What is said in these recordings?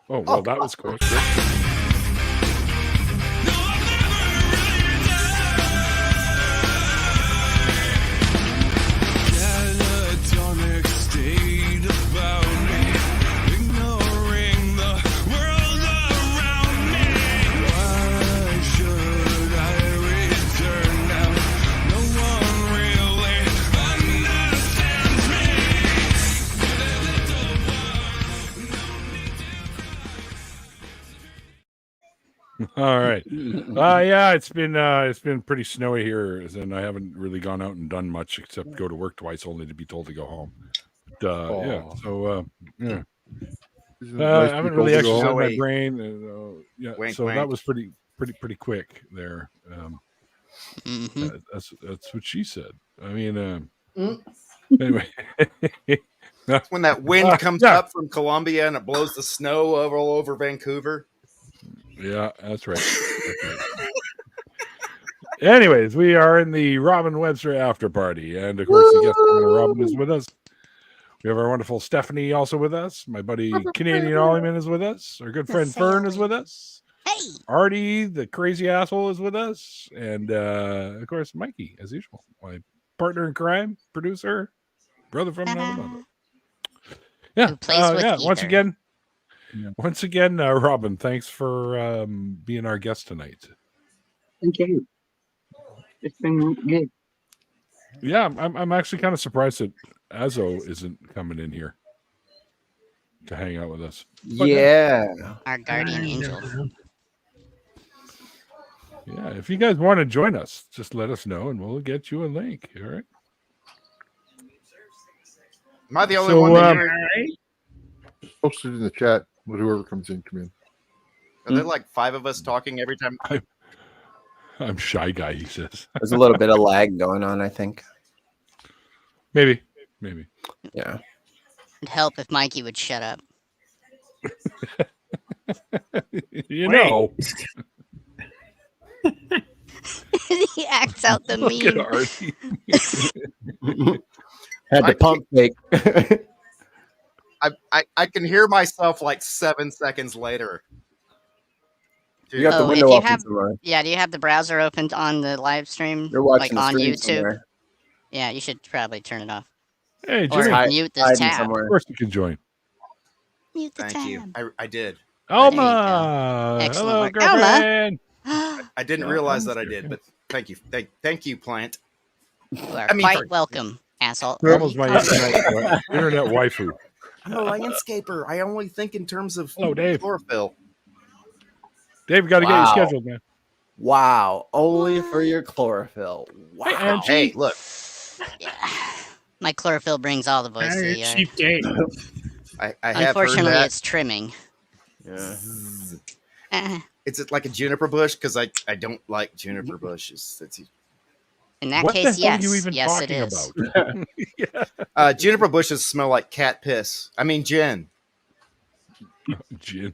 Oh, well, that was quick. Catatonic state about me, ignoring the world around me. Why should I return now? No one really understands me. All right. Yeah, it's been pretty snowy here, and I haven't really gone out and done much except go to work twice, only to be told to go home. But, yeah. So yeah. I haven't really exercised my brain. Yeah. Wink, so wink. that was pretty quick there. That's what she said. I mean, anyway. When that wind comes up from Colombia and it blows the snow all over Vancouver. Yeah, that's right. Anyways, we are in the Robin Webster after party, and of course, the guest Robin is with us. We have our wonderful Stephanie also with us. My buddy Canadian Ollieman is with us. Our good friend Fern is with us. Hey, Artie, the crazy asshole, is with us, and of course, Mikey, as usual, my partner in crime, producer, brother from another mother. Yeah, Who plays with yeah. Ether. Once again, Robin, thanks for being our guest tonight. Thank you. It's been good. Yeah, I'm actually kind of surprised that Azo isn't coming in here to hang out with us. But Yeah. Our guardian angel. yeah, if you guys want to join us, just let us know and we'll get you a link. All right. Am I the only So, one that Posted in the chat. Whoever comes in, come in. Are there like 5 of us talking every time? I'm shy guy, he says. There's a little bit of lag going on, I think. Maybe. Yeah. It'd help if Mikey would shut up. You know. He acts out the Look at meme. Artie. Had to pump fake. I can hear myself like 7 seconds later. You got the Oh, window if you open have- somewhere. Yeah, do you have the browser opened on the live stream? You're watching like the on stream YouTube? somewhere. Yeah, you should probably turn it off. Hey, Or Jimmy. mute this Hiding tab. somewhere. Of course you can join. Mute the Thank tab. you. I did. Alma. Excellent Hello, work. girlfriend. I didn't realize that I did, but thank you. Thank you, Plant. You are I mean, quite for- welcome, asshole. Almost my internet waifu. I'm a landscaper. I only think in terms of Hello, Dave. chlorophyll. Dave, got to get you Wow. scheduled, man. Wow. Only for your chlorophyll. Wow. Hey, Angie. Hey, look. Yeah. My chlorophyll brings all the voice to the yard. Cheap date. I have heard Unfortunately, that. it's trimming. Yeah. It's like a juniper bush because I don't like juniper bushes. In that What case, the hell yes. are you even Yes, it talking is. about? Juniper bushes smell like cat piss. I mean, gin. Gin.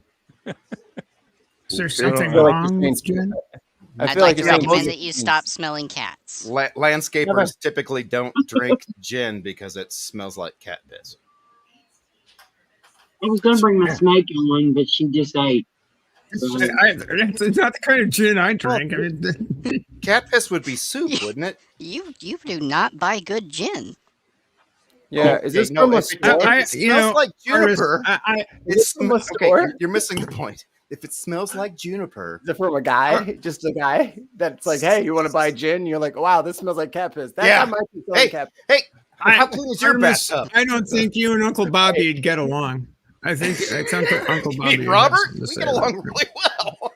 Is there I something feel like wrong you're with saying- Jen? I I'd feel like like to you're saying recommend most that you of stop smelling cats. Landscapers typically don't drink gin because it smells like cat piss. I was going to bring my snake on, but she just ate. It's not the kind of gin I drink. I mean, Cat piss would be soup, wouldn't it? You do not buy good gin. Yeah. Okay, Is this no, from a if it- store? if I- it you smells know, like juniper. I Is this from a Okay, store? you're missing the point. If it smells like juniper, Is it from a guy? Just a guy that's like, hey, you want to buy gin? You're like, wow, this smells like cat piss. That Yeah. guy might be selling Hey, cat hey, how clean is your Artemis, bathtub? I don't think you and Uncle Bobby would get along. I think it's Uncle Bobby. Me, who Robert, has something to we say get about along it. really well.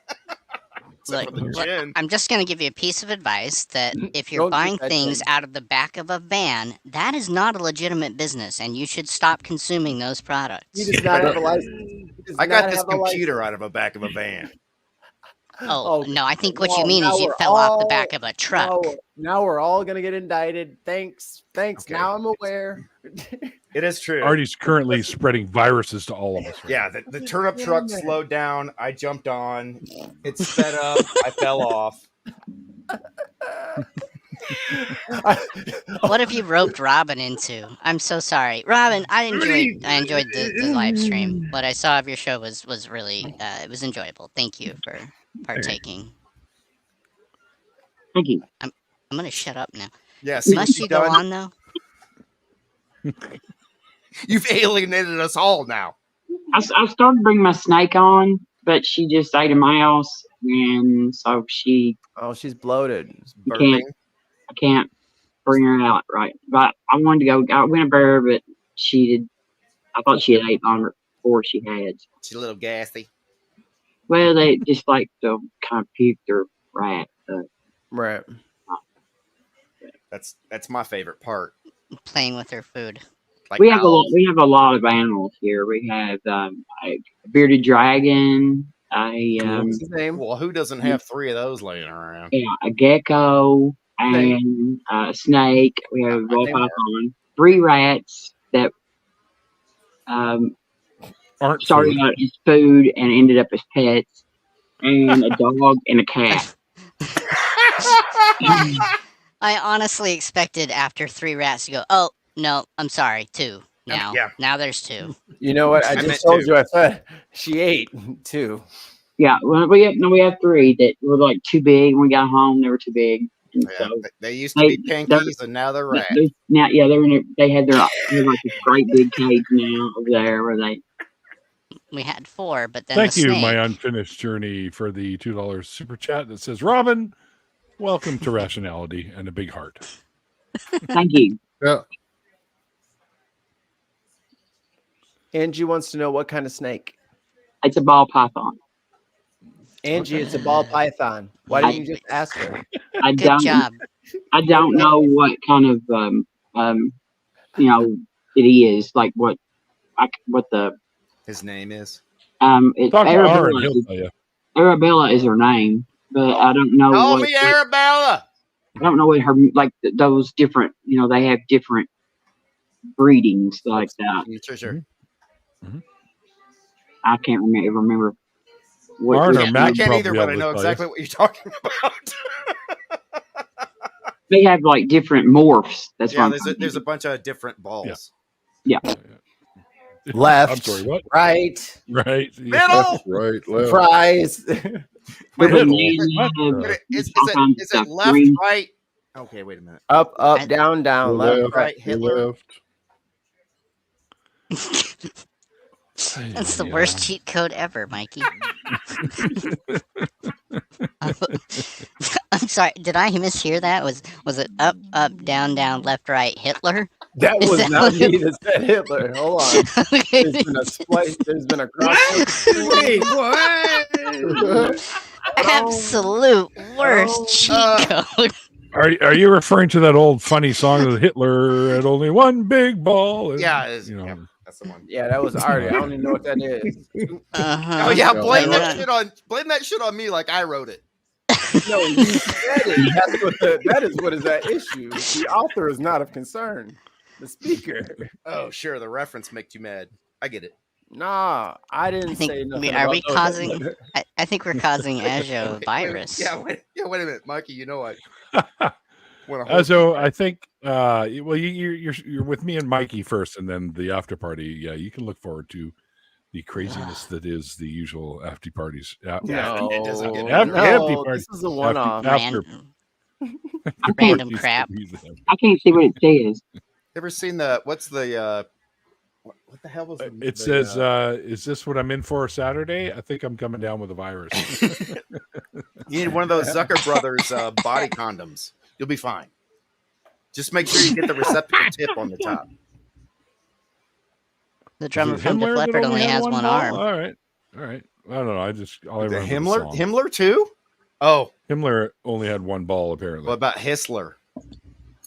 Except for the Look, gin. I'm just going to give you a piece of advice that if you're Don't buying do that things thing. out of the back of a van, that is not a legitimate business, and you should stop consuming those products. He does not have a license. He does I got not this have a license. computer out of the back of a van. Oh, no, I think what you no, mean now is you we're fell off the all- back of a truck. Now we're all gonna get indicted. Thanks. Okay. Now I'm aware. It is true. Artie's currently spreading viruses to all of us. Right Yeah, the turnip truck slowed down. I jumped on. It sped up. I fell off. What have you roped Robin into? I'm so sorry, Robin. I enjoyed the live stream. What I saw of your show was really it was enjoyable. Thank you for partaking. Thank you. I'm gonna shut up now. Yeah, see what Must you you've go done? on though? You've alienated us all now. I started to bring my snake on, but she just ate a mouse, and so she Oh, she's bloated. Burping. I can't bring her out right. But I wanted to go. I went a bear, but she did. I thought she had ate on her before she had. She's a little gassy. Well, they just like to kind of puke their rat. Right. That's my favorite part. Playing with her food. Like We have owls. a lot of animals here. We have a bearded dragon, What's his name? Well, who doesn't have 3 of those laying around? a gecko, and a snake. We have a ball python, 3 rats that Aren't started food. out as food and ended up as pets, and a dog and a cat. I honestly expected after 3 rats to go, oh, no, I'm sorry, 2 now. Yeah. Now there's 2. You know what? I meant just told 2. you. I said she ate 2. Yeah, well, we have 3 that were like too big. When we got home, they were too big. And Yeah, so they used to be pinkies, and now they're rats. now, they had they have like this great big cage now over there where they. We had 4, but then Thank the you, snake. my unfinished journey, for the $2 super chat that says, Robin, welcome to Rationality and a big heart. Thank you. Yeah. Angie wants to know what kind of snake. It's a ball python. Angie, it's a ball python. Why didn't you just ask her? I Good don't. job. I don't know what kind of it is, like what the His name is. it's Talk to Aaron, Arabella. he'll tell you. Arabella is her name, but I don't know Call what. me Arabella. I don't know what her like those different. They have different breedings like that. Sure. I can't remember. What Aaron or I Matt can't either, probably but I able to know tell you. exactly what you're talking about. they have like different morphs. That's Yeah, what there's a bunch of different balls. Yeah. Left. I'm sorry, what? Right. Right. Yeah. Middle. Right. Left. Fries. Wait, Middle. wait, What? is all kinds of it stuff. left, Green. right? Okay, wait a minute. Up, I- down, Go left, left. right. Right, Hitler. Left. That's the worst cheat code ever, Mikey. I'm sorry. Did I mishear that? Was it up, down, left, right, Hitler? That Is was that not what me it- that said Hitler. Hold on. There's been a splice. There's been a cross. Wait, what? Absolute worst cheat code. Are you referring to that old funny song of Hitler had only one big ball? And, Yeah, it is. you know, Yeah, that's the one. Yeah, that was Artie. I don't even know what that is. Uh-huh. Oh yeah, No, blame I that know. blame that shit on me like I wrote it. No, you said it. That is what is at issue. The author is not of concern. The speaker. Oh sure, the reference makes you mad. I get it. Nah, I didn't I think say nothing. are about we those. causing? I think we're causing Ajo virus. Wait a minute, Mikey. You know what? So I think, well, you're with me and Mikey first, and then the after party. Yeah, you can look forward to the craziness that is the usual after parties. Yeah, No, it doesn't get Happy no, party. this is a one-off. After- Random crap. I can't see what it says. Ever seen what's the what the hell was the, It the, says, "Is this what I'm in for Saturday? I think I'm coming down with a virus." you need one of those Zucker Brothers body condoms. You'll be fine. Just make sure you get the receptacle tip on the top. The drummer Is it from Def Himmler that Leppard only had has one ball? arm. All right. I don't know. All I The remember Himmler, the song. Himmler too. Oh, Himmler only had one ball apparently. what about Hissler?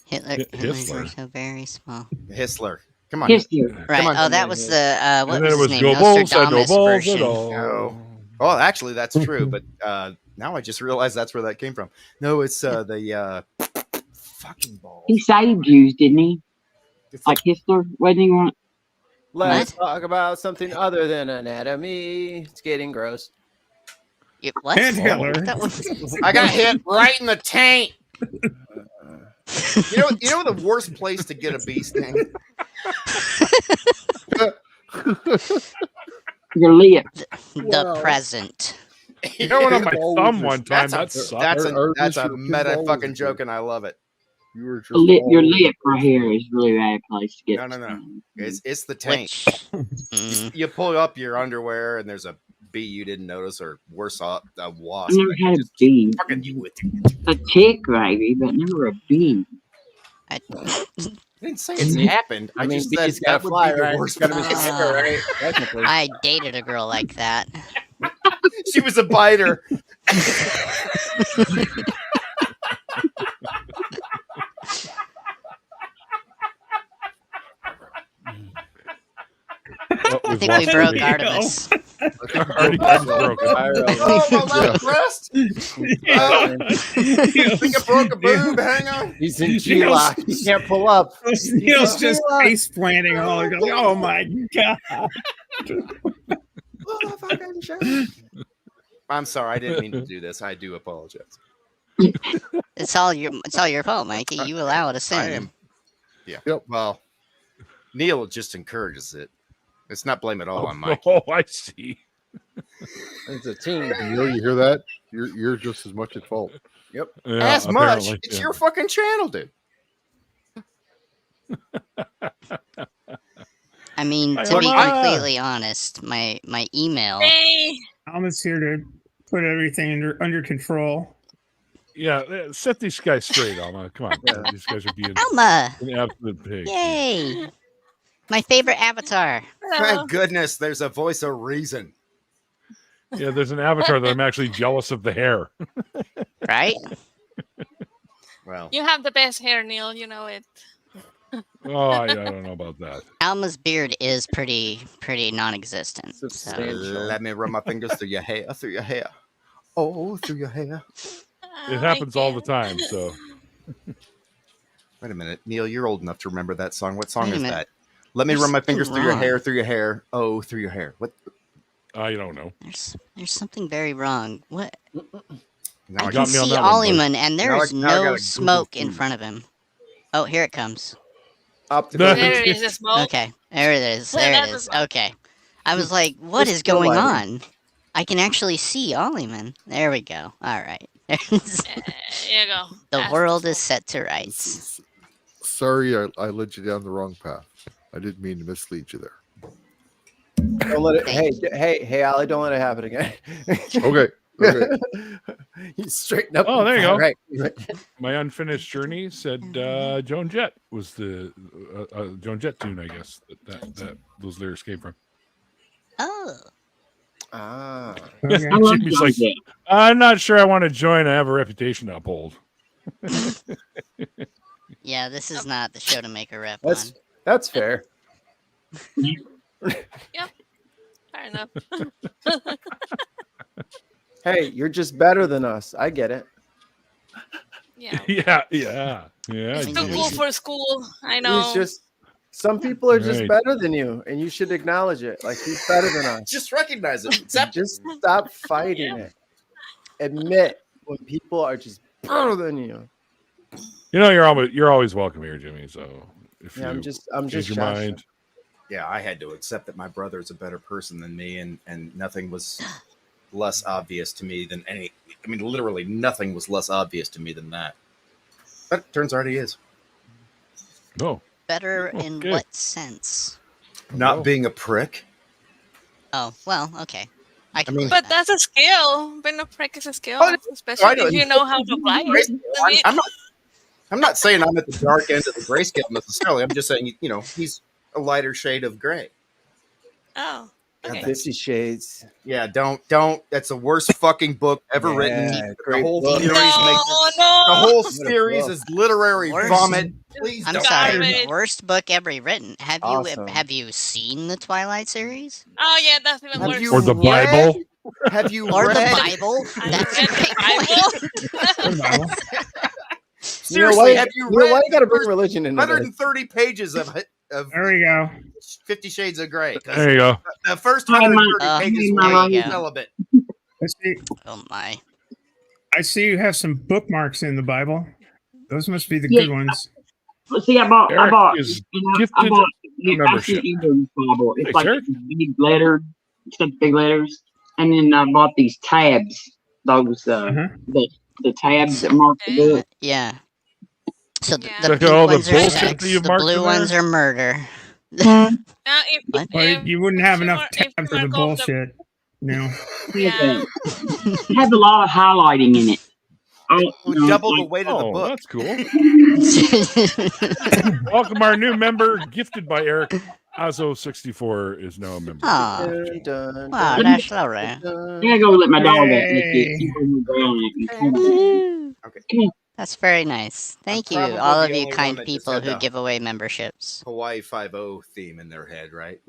Hitler's Hitler. are so very small. Hissler. Come on. History. Right. on, Oh, that come was the what and then was it was his go name? balls, I no Nostradamus balls version. at all. No. Oh, actually, that's true. But now I just realized that's where that came from. No, it's the fucking balls. He saved Jews, didn't he? It's Like Hitler, wasn't he one? Let's talk about something other than anatomy. It's getting gross. What? And Hitler. That was- I got hit right in the taint. You know the worst place to get a bee sting? Your lip. The present. You know what? On my thumb one time. That sucked. That's Are a these your meta pinballs fucking or- joke, and I love it. You were just Your all- lip right here is really bad place to get. No. It's the tank. Which You pull up your underwear, and there's a bee you didn't notice, or worse off, a I wasp. never had a bee. Fucking you with A tick, maybe, but never a bee. I didn't say it's happened. I just said bees gotta that would fly, be the right? worst. It's gotta be place. sticker, right? Technically. I dated a girl like that. She was a biter. I think we broke Artemis. Artemis broke it. Oh, my left breast. Oh, I think I broke a boob. Hang on. He's in G-lock. He can't pull up. Neil's just face planting all. He goes, oh my god! I'm sorry. I didn't mean to do this. I do apologize. It's all your fault, Mikey. You allow it to sin. I am. Yeah. Yep. Well, Neil just encourages it. It's not blame it all on Mike. Oh, I see. It's a team. You hear that? You're just as much at fault. Yep. Yeah, As much. apparently, It's yeah. your fucking channel, dude. I mean, to Look, be I- completely honest, my email. Hey, Alma's here to put everything under control. Yeah, set these guys straight, Alma. Come on. These guys are being Alma! an absolute pig. Yay! My favorite avatar. hello. Thank goodness there's a voice of reason. Yeah, there's an avatar that I'm actually jealous of the hair. Right? Well, You have the best hair, Neil. You know it. Oh, I don't know about that. Alma's beard is pretty non-existent. So. Substantial. let me run my fingers through your hair, Oh, through your hair. It happens all the time. So Wait a minute, Neil, you're old enough to remember that song. What song Wait a is minute. that? Let me There's run my something fingers through your wrong. hair, through your hair. Oh, through your hair. What? I don't know. There's something very wrong. What? Now I I can got me on see that one, Olliman, and there Now I- is now I gotta no Google smoke in food. front of him. Oh, here it comes. Optical. There it is, the smoke. Okay, there it is. Yeah, There it that's is. a- Okay. I was like, what Just is the going lighting. on? I can actually see Olliman. There we go. All right. Here you go. The That's world the is set to rights. Sorry, I led you down the wrong path. I didn't mean to mislead you there. Don't let it. Thank Hey, Allie, don't let it happen again. Okay. Okay. You straighten up. Oh, there you go. Right. My unfinished journey said Joan Jett was the Joan Jett tune, I guess that those lyrics came from. Oh. Ah. Okay. I love Jimmy's like, that. I'm not sure I want to join. I have a reputation to uphold. Yeah, this is not the show to make a rep That's on. that's fair. Fair enough. Hey, you're just better than us. I get it. Yeah. yeah. It's I too mean, cool he's- for school. I know. He's just. Some people are just Right. better than you, and you should acknowledge it. Like he's better than us. just recognize it. Accept it. Just stop fighting it. Admit when people are just better than you. You know, you're always welcome here, Jimmy. So if Yeah, you I'm change just your joshing. mind, Yeah, I had to accept that my brother is a better person than me, and nothing was less obvious to me than any. I mean, literally nothing was less obvious to me than that. But it turns out he is. no. Better in Okay. what sense? Not being a prick. Oh, well, okay. I can mean- believe But that. that's a skill. Being a prick is a skill, Oh, I know. especially if you know how to apply it. I'm not saying I'm at the dark end of the grayscale necessarily. I'm just saying, you know, he's a lighter shade of gray. Oh, okay. 50 Shades. Yeah, don't. That's the worst fucking book ever written. The great whole book. series makes it. No. The whole What a series book. is literary Worst. vomit. Please I'm don't. sorry. Garbage. Worst book ever written. Awesome. Have you seen the Twilight series Oh yeah, that's even Have worse. you Or the read? Bible. Have you or read? the Bible? I That's a read great the point. Bible. Seriously, have you Why read you gotta the bring first religion into this? 130 pages of There we go. 50 Shades of Grey? 'Cause There you go. the first Hi, 130 Mike. pages There were you go. celibate. I see. Oh my. I see you have some bookmarks in the Bible. Those must be the Yeah. good ones. Well, see, I bought Eric I is bought membership. I see Eagles Bible. It's Thanks, like Eric. big lettered, except big letters. And then I bought these tabs. Those the tabs that mark the book. Yeah. So Yeah. the Check out pink all the ones are bullshit sex, that you've the marked blue in ones there? are murder. Now, if, What? Well, if, you wouldn't have if enough you time for the mark off bullshit. No. Yeah. It has a lot of highlighting in it. Oh, Well, double the weight of the Oh, book. that's cool. Welcome our new member, gifted by Eric. Azo64 is now a member. Aw. Dun, dun, Wow, dun, that's lovely. I gotta go let my dog out. Yay. Okay. That's very nice. Thank you, probably all of the you only kind one that just people had who the- give away memberships. Hawaii 5-0 theme in their head, right?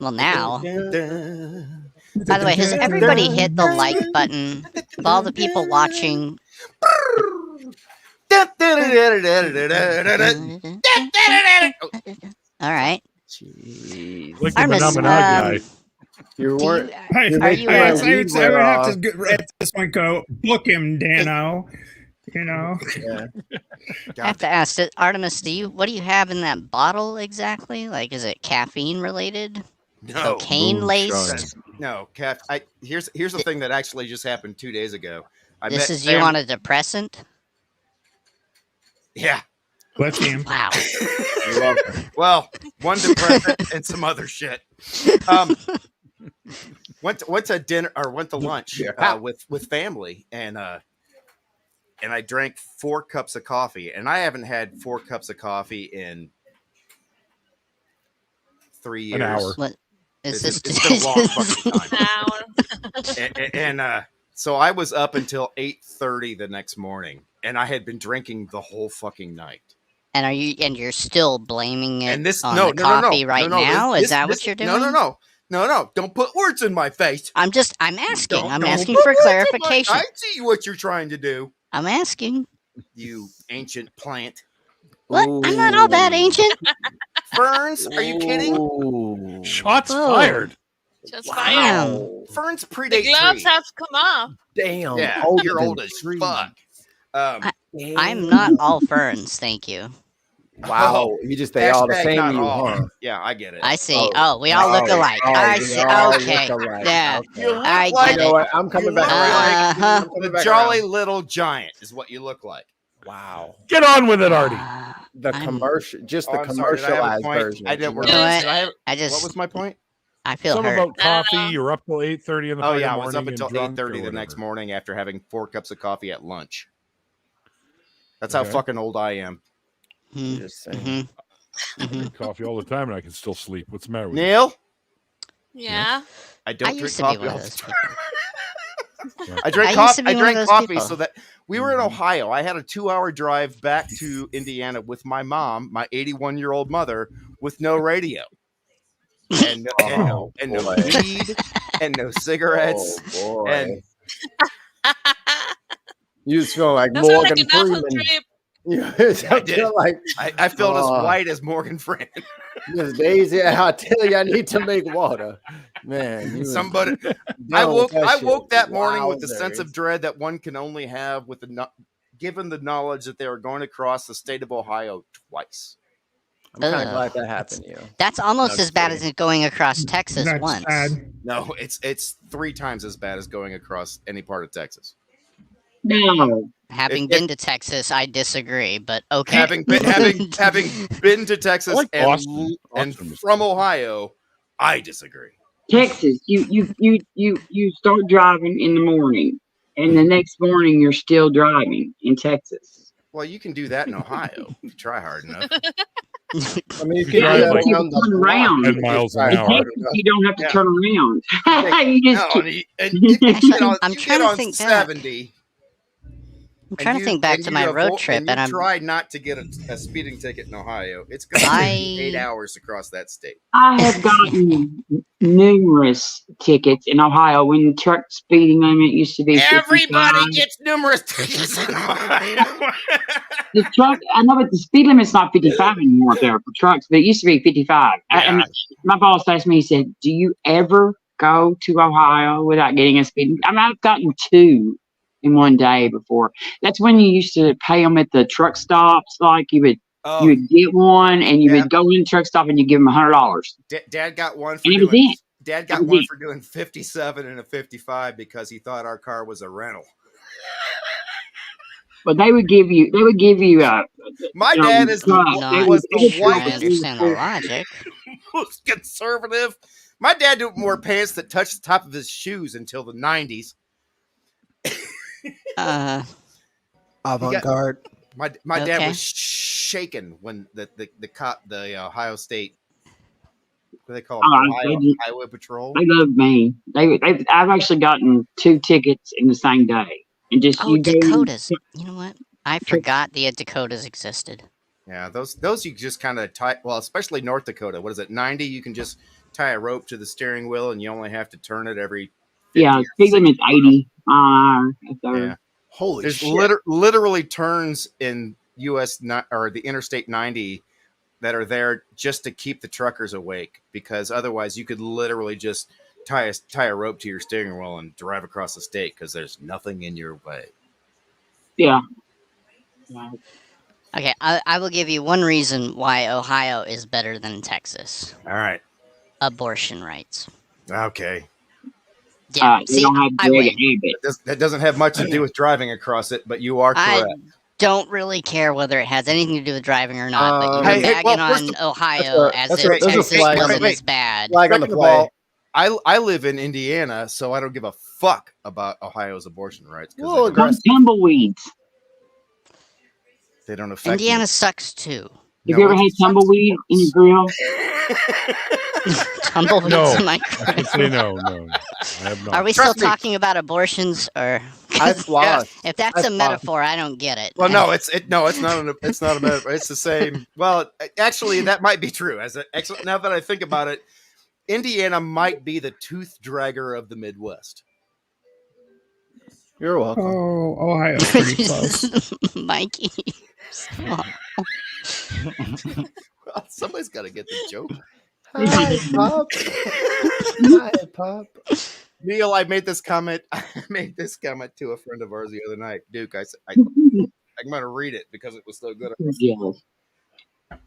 Well, now. Dun, By the way, has everybody hit the like button? Of all the people watching. dun, dun, All right. Jeez. Like the Artemis, Phenomena guy. You do weren't. you, You're are making you, my I weed would wear have off. to at this point go book him, Dano. You know. Yeah. I have to ask, Artemis, what do you have in that bottle exactly? Like, is it caffeine related? No, Cocaine laced? Moonshine. no, Cat. Here's the thing that actually just happened 2 days ago. This is you on a depressant? Yeah. Lithium. Wow. You're welcome. Well, one depressant and some other shit. Went to dinner or went to lunch with family, and I drank 4 cups of coffee, and I haven't had 4 cups of coffee in 3 years. An hour. What is It's this? been a long fucking time. Now, And so I was up until 8:30 the next morning, and I had been drinking the whole fucking night. And you're still blaming it And this on no, the no, no, no, coffee right no, no, now? this- Is that this- what you're doing? No, don't put words in my face. I'm asking. I'm Don't asking put for words in my- clarification. I see what you're trying to do, I'm asking. you ancient plant. What? I'm not all that ancient. Ferns? Are you kidding? Ooh. Shots Whoa. fired. just Wow. fire. Ferns The predate gloves trees. have to come off. Damn. Yeah, older you're than old as trees. fuck. I'm not all ferns, thank you. Wow. You just they all the Hashtag same not to you, all. huh? Yeah, I get it. I see. Oh, we all look alike. I we see. all Okay. look alike. Yeah. Okay. You look I like You get know it. what? I'm coming You back look around. Uh-huh. I'm coming the back jolly around. little giant is what you look like. Wow. Get on with it, Artie. The I'm- commercial, just the Oh, I'm sorry, did I have a commercialized point? version. I didn't. you You know? know Did I have- I what just. was my point? I feel Something hurt. about I don't coffee. know. You're up till 8:30 in the Oh fucking yeah, I morning. was up and until drunk 8:30 or the next whatever. morning after having 4 cups of coffee at lunch. That's how Okay. fucking old I am. Hmm. Just saying. Mhm. I drink coffee all the time and I can still sleep. What's the matter with you? Neil, Yeah. I don't I drink used to be coffee one all of the those time. people. I drank I used coffee. to be I one of drank those coffee people. so that we were in Ohio. I had a 2-hour drive back to Indiana with my mom, my 81-year-old mother, with no radio, and no boy. weed, and no cigarettes. Oh boy. And You just feel like That's not like Morgan a national Freeman. trip. You I did. feel like I felt as Oh. white as Morgan Freeman. Miss Daisy. I tell you, I need to make water, man. You was Somebody, down I with woke. I shit. woke that morning with the sense Wowzers. of dread that one can only have with given the knowledge that they are going to cross the state of Ohio twice. I'm kind Ugh. of glad that happened to you. That's almost No, as bad just as it going across Texas That's once. sad. No, it's 3 times as bad as going across any part of Texas. No. Having If- been to Texas, I disagree, but okay. Having been to Texas I like and Boston. and Boston was- from Ohio, I disagree. Texas, you start driving in the morning, and the next morning you're still driving in Texas. Well, you can do that in Ohio if you try hard enough. I mean, you You can drive do that like around the turn block. around. 10 miles an In hour. Texas, you don't have to Yeah. turn around. you just No, and you get on, I'm you trying get to on think back. 70. I'm trying to think back to my road trip, and I'm try not to get a speeding ticket in Ohio. It's going to take you 8 hours to cross that state. I have gotten numerous tickets in Ohio when the truck speeding limit used to be 55. gets numerous tickets in Ohio. The truck, I know, but the speed limit's not 55 anymore there for trucks, but it used to be 55. And Yeah. my boss asked me, he said, "Do you ever go to Ohio without getting a speeding?" I mean, I've gotten 2 in one day before. That's when you used to pay them at the truck stops. Like you Oh, would get one, and you yeah. would go in the truck stop, and you give them $100. Dad got one for And it was doing. it. Dad That got was one it. for doing 57 and a 55 because he thought our car was a rental. But they would give you My dad is truck. Not was the sure I whitest, understand the logic. most conservative. My dad wore pants that touched the top of his shoes until the 90s. Avant-garde. My dad Okay. was shaken when the Ohio State, what do they call it? Ohio Highway Patrol. They love me. I've actually gotten 2 tickets in the same day, and just Oh, Dakotas. You know what? I forgot the Dakotas existed. Yeah, those you just kind of tie. Well, especially North Dakota. What is it? 90. You can just tie a rope to the steering wheel, and you only have to turn it every. 50 speed limit's 80. Yeah. Holy There's shit! literally turns in or the Interstate 90 that are there just to keep the truckers awake, because otherwise you could literally just tie a rope to your steering wheel and drive across the state because there's nothing in your way. Yeah. Okay, I will give you one reason why Ohio is better than Texas. All right. Abortion rights. Okay. Yeah, They see, don't have I Greg win. Abbott. That doesn't have much to do with driving across it, but you are I correct. don't really care whether it has anything to do with driving or not, but you were Hey, bagging well, first on Ohio as if there's a Texas flag on wasn't the- as bad. Flag on the Second of play. all, I live in Indiana, so I don't give a fuck about Ohio's abortion rights because Well, they, don't- Tumbleweeds. they don't affect Indiana me. sucks too. Have you ever it had sucks tumbleweed in your grill? Tumbleweeds No. in my I can say no. I have not. Are we Trust still me. talking about abortions, or I floss. if that's I a floss. metaphor, I don't get it. Well, no, it's not a metaphor. It's the same. Well, actually, that might be true. Now that I think about it, Indiana might be the tooth dragger of the Midwest. You're welcome. Oh, Ohio's pretty close. Mikey. Stop. Well, somebody's got to get the joke. Hi, Pop. Hi, Pop. Neil, I made this comment. I made this comment to a friend of ours the other night. Duke, I'm going to read it because it was so good. Jealous.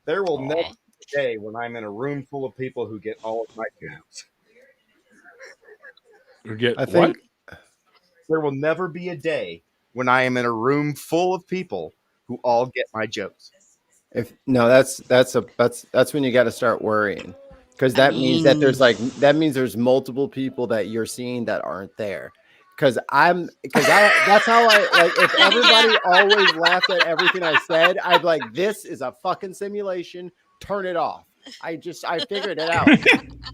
There will never be a day when I'm in a room full of people who get all of my jokes. Get I think There will never be a day when I am in a room full of people who all get my jokes. that's when you got to start worrying, because that means that there's multiple people that you're seeing that aren't there. That's how I like. If everybody always laughed at everything I said, I'd be like, this is a fucking simulation. Turn it off. I figured it out.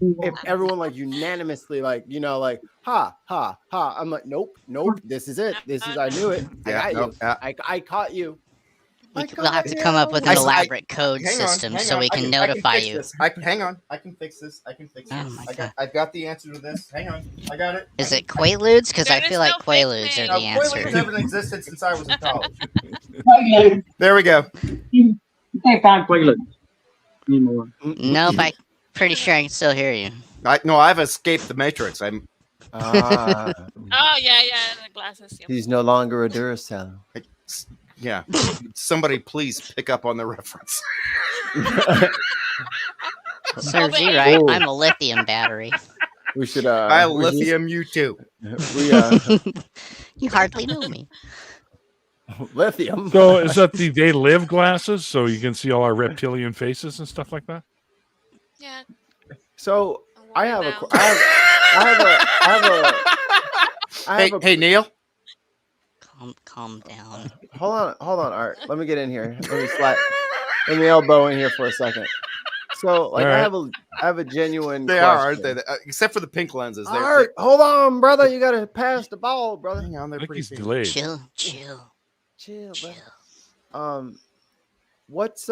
If everyone like unanimously like ha ha ha, I'm like nope, this is it. I knew it. I caught you. We'll have to come up with an elaborate code system so we can notify you. Hang on. I can fix this. Oh my God. I've got the answer to this. Hang on. I got it. Is it Quaaludes? Because I There feel is like no fake Quaaludes are name. the answer. Quaaludes haven't existed since I was in college. Quaaludes. There we go. You can't find Quaaludes anymore. Nope, I'm pretty sure I can still hear you. I've escaped the Matrix. I'm. Oh yeah, the glasses. Yep. He's no longer a Duracell. Yeah. Somebody please pick up on the reference. Serves you right. I'm a lithium battery. We should. I lithium you too. You hardly know me. Lithium. So is that the They Live glasses, so you can see all our reptilian faces and stuff like that? Yeah. So I have now. Hey, Neil. Calm down. Hold on, Art. Let me get in here. Let me elbow in here for a second. So, like, All right. I have a genuine. They question. are, aren't they? Except for the pink lenses. Art, hold on, brother. You gotta pass the ball, brother. Hang on, they're I think pretty he's pink. delayed. Chill. Chill, brother. What's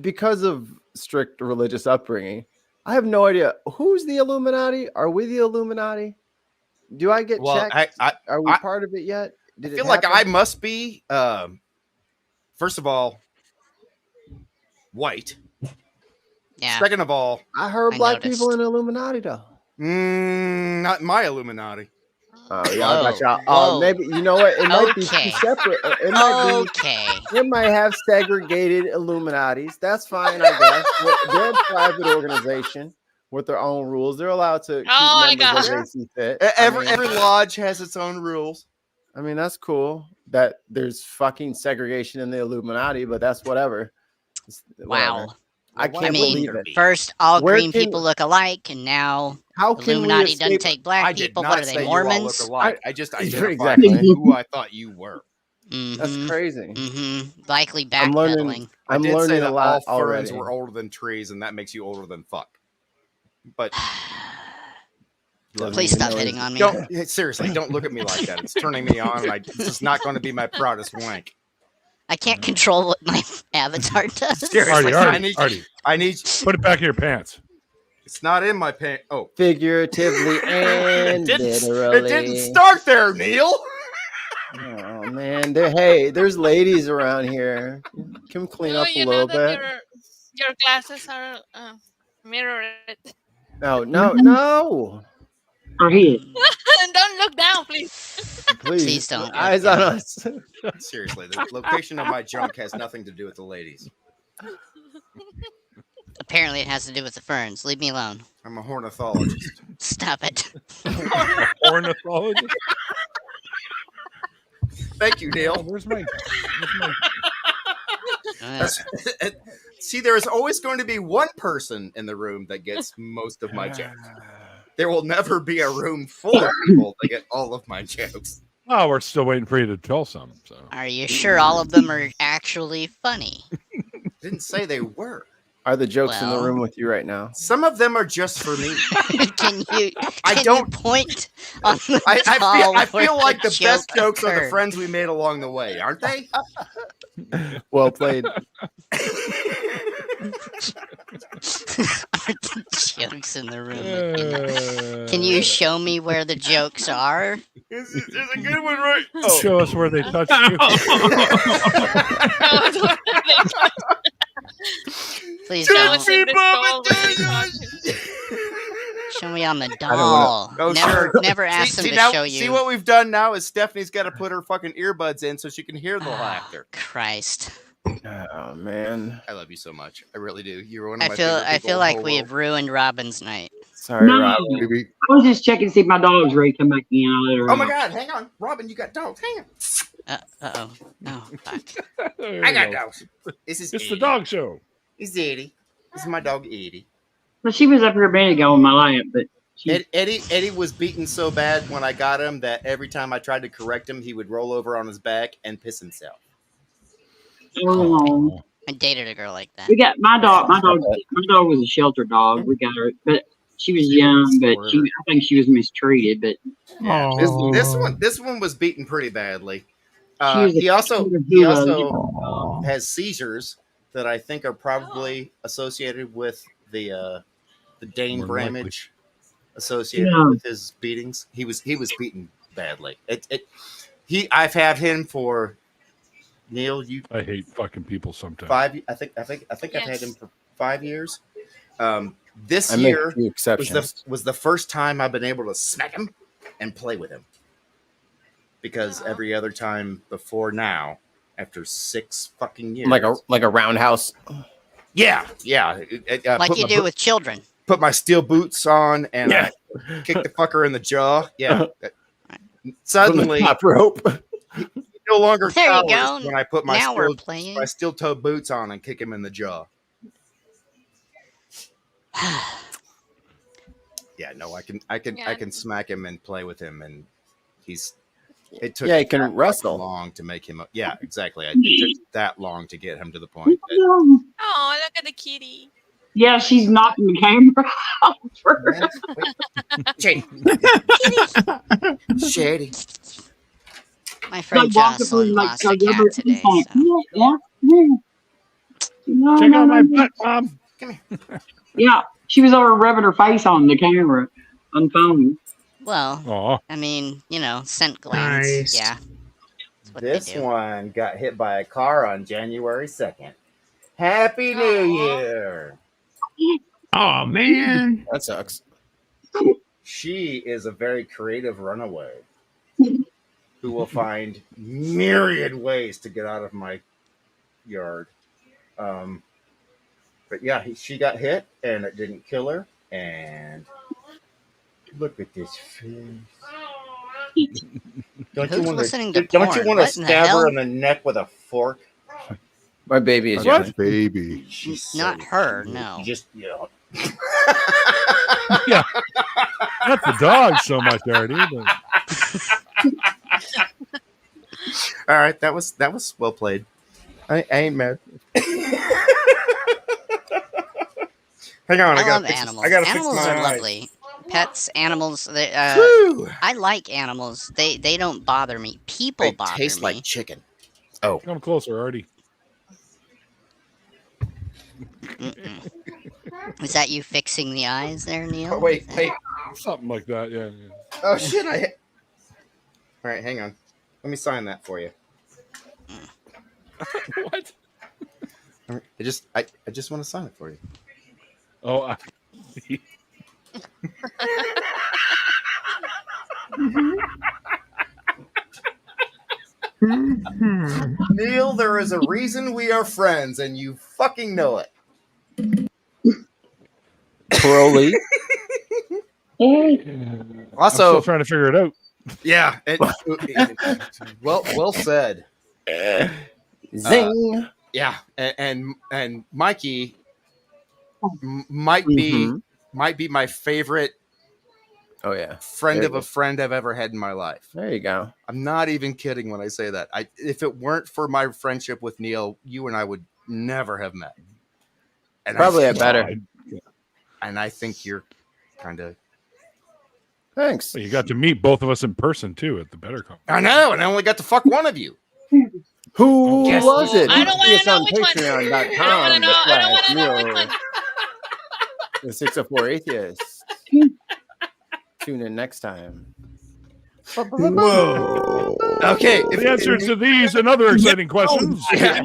because of strict religious upbringing, I have no idea who's the Illuminati. Are we the Illuminati? Do I get checked? Are we part of it yet? I feel like I must be. First of all, white. Yeah. Second of all, I heard I black noticed. people in Illuminati though. not my Illuminati. Oh, y'all got Whoa, y'all. whoa. Oh, maybe you know what? It might be Okay. two separate. It might Okay. be. It might have segregated Illuminatis. That's fine, I guess. They're a private organization with their own rules. They're allowed to keep Oh my members as God. they see fit. Every lodge has its own rules. I mean, that's cool that there's fucking segregation in the Illuminati, but that's whatever. Whatever. Wow. I Well, why can't I wouldn't mean, believe there it. be? first all Where green can- people look alike, and now How can we Illuminati doesn't escape? take black I did people. not What are they, say you all look Mormons? alike. I just identified Exactly. who I thought you were. That's Mm-hmm. crazy. Mm-hmm. Likely I'm learning. backpedaling. I I'm did say learning that a lot all ferns already. were older than trees, and that makes you older than fuck. But Doesn't Please even stop know hitting he's- on me. don't seriously don't look at me like that. It's turning me on, and it's just not going to be my proudest wank. I can't control what my avatar does. Seriously, Artie, I need. put it back in your pants. It's not in my pants. Oh, Figuratively and literally. It didn't start there, Neil. Oh man, there's ladies around here. Can we clean No, up a you little know that bit? your glasses are mirrored. No. Or his. Don't look down, please. Please don't look eyes down. on us. Seriously, the location of my junk has nothing to do with the ladies. Apparently, it has to do with the ferns. Leave me alone. I'm a ornithologist. Stop it. Ornithologist. Thank you, Neil. Where's my See, there is always going to be one person in the room that gets most of my jokes. There will never be a room full of people that get all of my jokes. Oh, we're still waiting for you to tell some. So Are you sure all of them are actually funny? Didn't say they were. Are the jokes in the Well- room with you right now? Some of them are just for me. Can you don't- point on the I where feel like the best joke jokes are the occurred? friends we made along the way, aren't they? Well played. Are the jokes in the room? Can you show me where the jokes are? There's a good one right. Oh. show us where they touched you? Please Two don't. people Show me on the wanna- doll. Oh, never, sure. never ask them to now, show you. See what we've done now is Stephanie's got to put her fucking earbuds in so she can hear the laughter. Christ. Oh man. I love you so much. I really do. You're one of I my feel favorite I people feel in the like whole we world. have ruined Robin's night. Sorry, No. Rob. Maybe I was just checking to see if my dog's ready to come back in. I'll let her Oh out. my God! Hang on, Robin. You got dogs. Hang on. Uh-oh. Oh, fuck. There I you got go. dogs. This is It's Edie. the dog show. This is Eddie. This is my dog Edie. Well, she was up here a minute ago on my lap, but she, Eddie was beaten so bad when I got him that every time I tried to correct him, he would roll over on his back and piss himself. oh, I dated a girl like that. we got my dog. My dog was a shelter dog. We got her, but she was young. But I think she was mistreated. But Yeah, Oh. this one was beaten pretty badly. she was He also Oh. has seizures that I think are probably associated with the Dane More than likely. Bramage associated Yeah. with his beatings. He was beaten badly. I've had him for Neil. I hate fucking people sometimes. 5. I think I've had Yes. him for 5 years. This I make year a few exceptions. was the first time I've been able to smack him and play with him. Because every other time before now, after 6 fucking years, like a roundhouse. yeah. Like you do with children. Put my steel boots on and I kick the fucker in the jaw. Yeah. Suddenly, Top rope. no longer There you cowers go. when I put my Now we're playing. my steel toe boots on and kick him in the jaw. Yeah, no, I can smack him and play with him, and it took Yeah, he can wrestle. long to make him. Yeah, exactly. It took that long to get him to the point. Oh, look at the kitty. Yeah, she's knocking the camera over. Shady. My friend Jocelyn lost a cat today. So. Check out my butt, Mom. Yeah, she was over rubbing her face on the camera on the phone. Well, Aw. I mean, scent glands. Nice. Yeah. That's what This they do. one got hit by a car on January 2nd. Happy New Year. Oh man. That sucks. She is a very creative runaway. who will find myriad ways to get out of my yard. But yeah, she got hit, and it didn't kill her. And look at this face. Don't you Who's want listening to? to Don't you porn? want to What in the stab her hell? in the neck with a fork? My baby is That's young. a baby. She's Not so her, cute. no. You just Yeah, not the dog so much, Artie. But... All right, that was well played. I ain't mad. Hang on, I love fix animals. I gotta Animals fix my are eyes. lovely. Pets, animals. Whew. I like animals. They don't bother me. People They bother taste me. like chicken. Oh, Come closer, Artie. Mm-mm. Is that you fixing the eyes there, Neil? oh wait, Is that- hey. Something like that. Yeah. Oh shit! All right, hang on. Let me sign that for you. What? I just want to sign it for you. Oh, Neil, there is a reason we are friends, and you fucking know it. Crowley. I'm Also, still trying to figure it out. yeah. Well said. Zing. Yeah, and Mikey might be my favorite Oh yeah. friend There of you a friend I've ever had in my life. There you go. I'm not even kidding when I say that. If it weren't for my friendship with Neil, you and I would never have met. And Probably I a better. And I think you're kind of. Thanks. Well, you got to meet both of us in person too at the Better Company. I know, and I only got to fuck one of you. Who Yes. was it? I don't See want us to know on which one. patreon.com. I don't want to know which one. The 604 Atheist. Tune in next time. Whoa. Okay, The answers to these and other exciting questions. Yeah.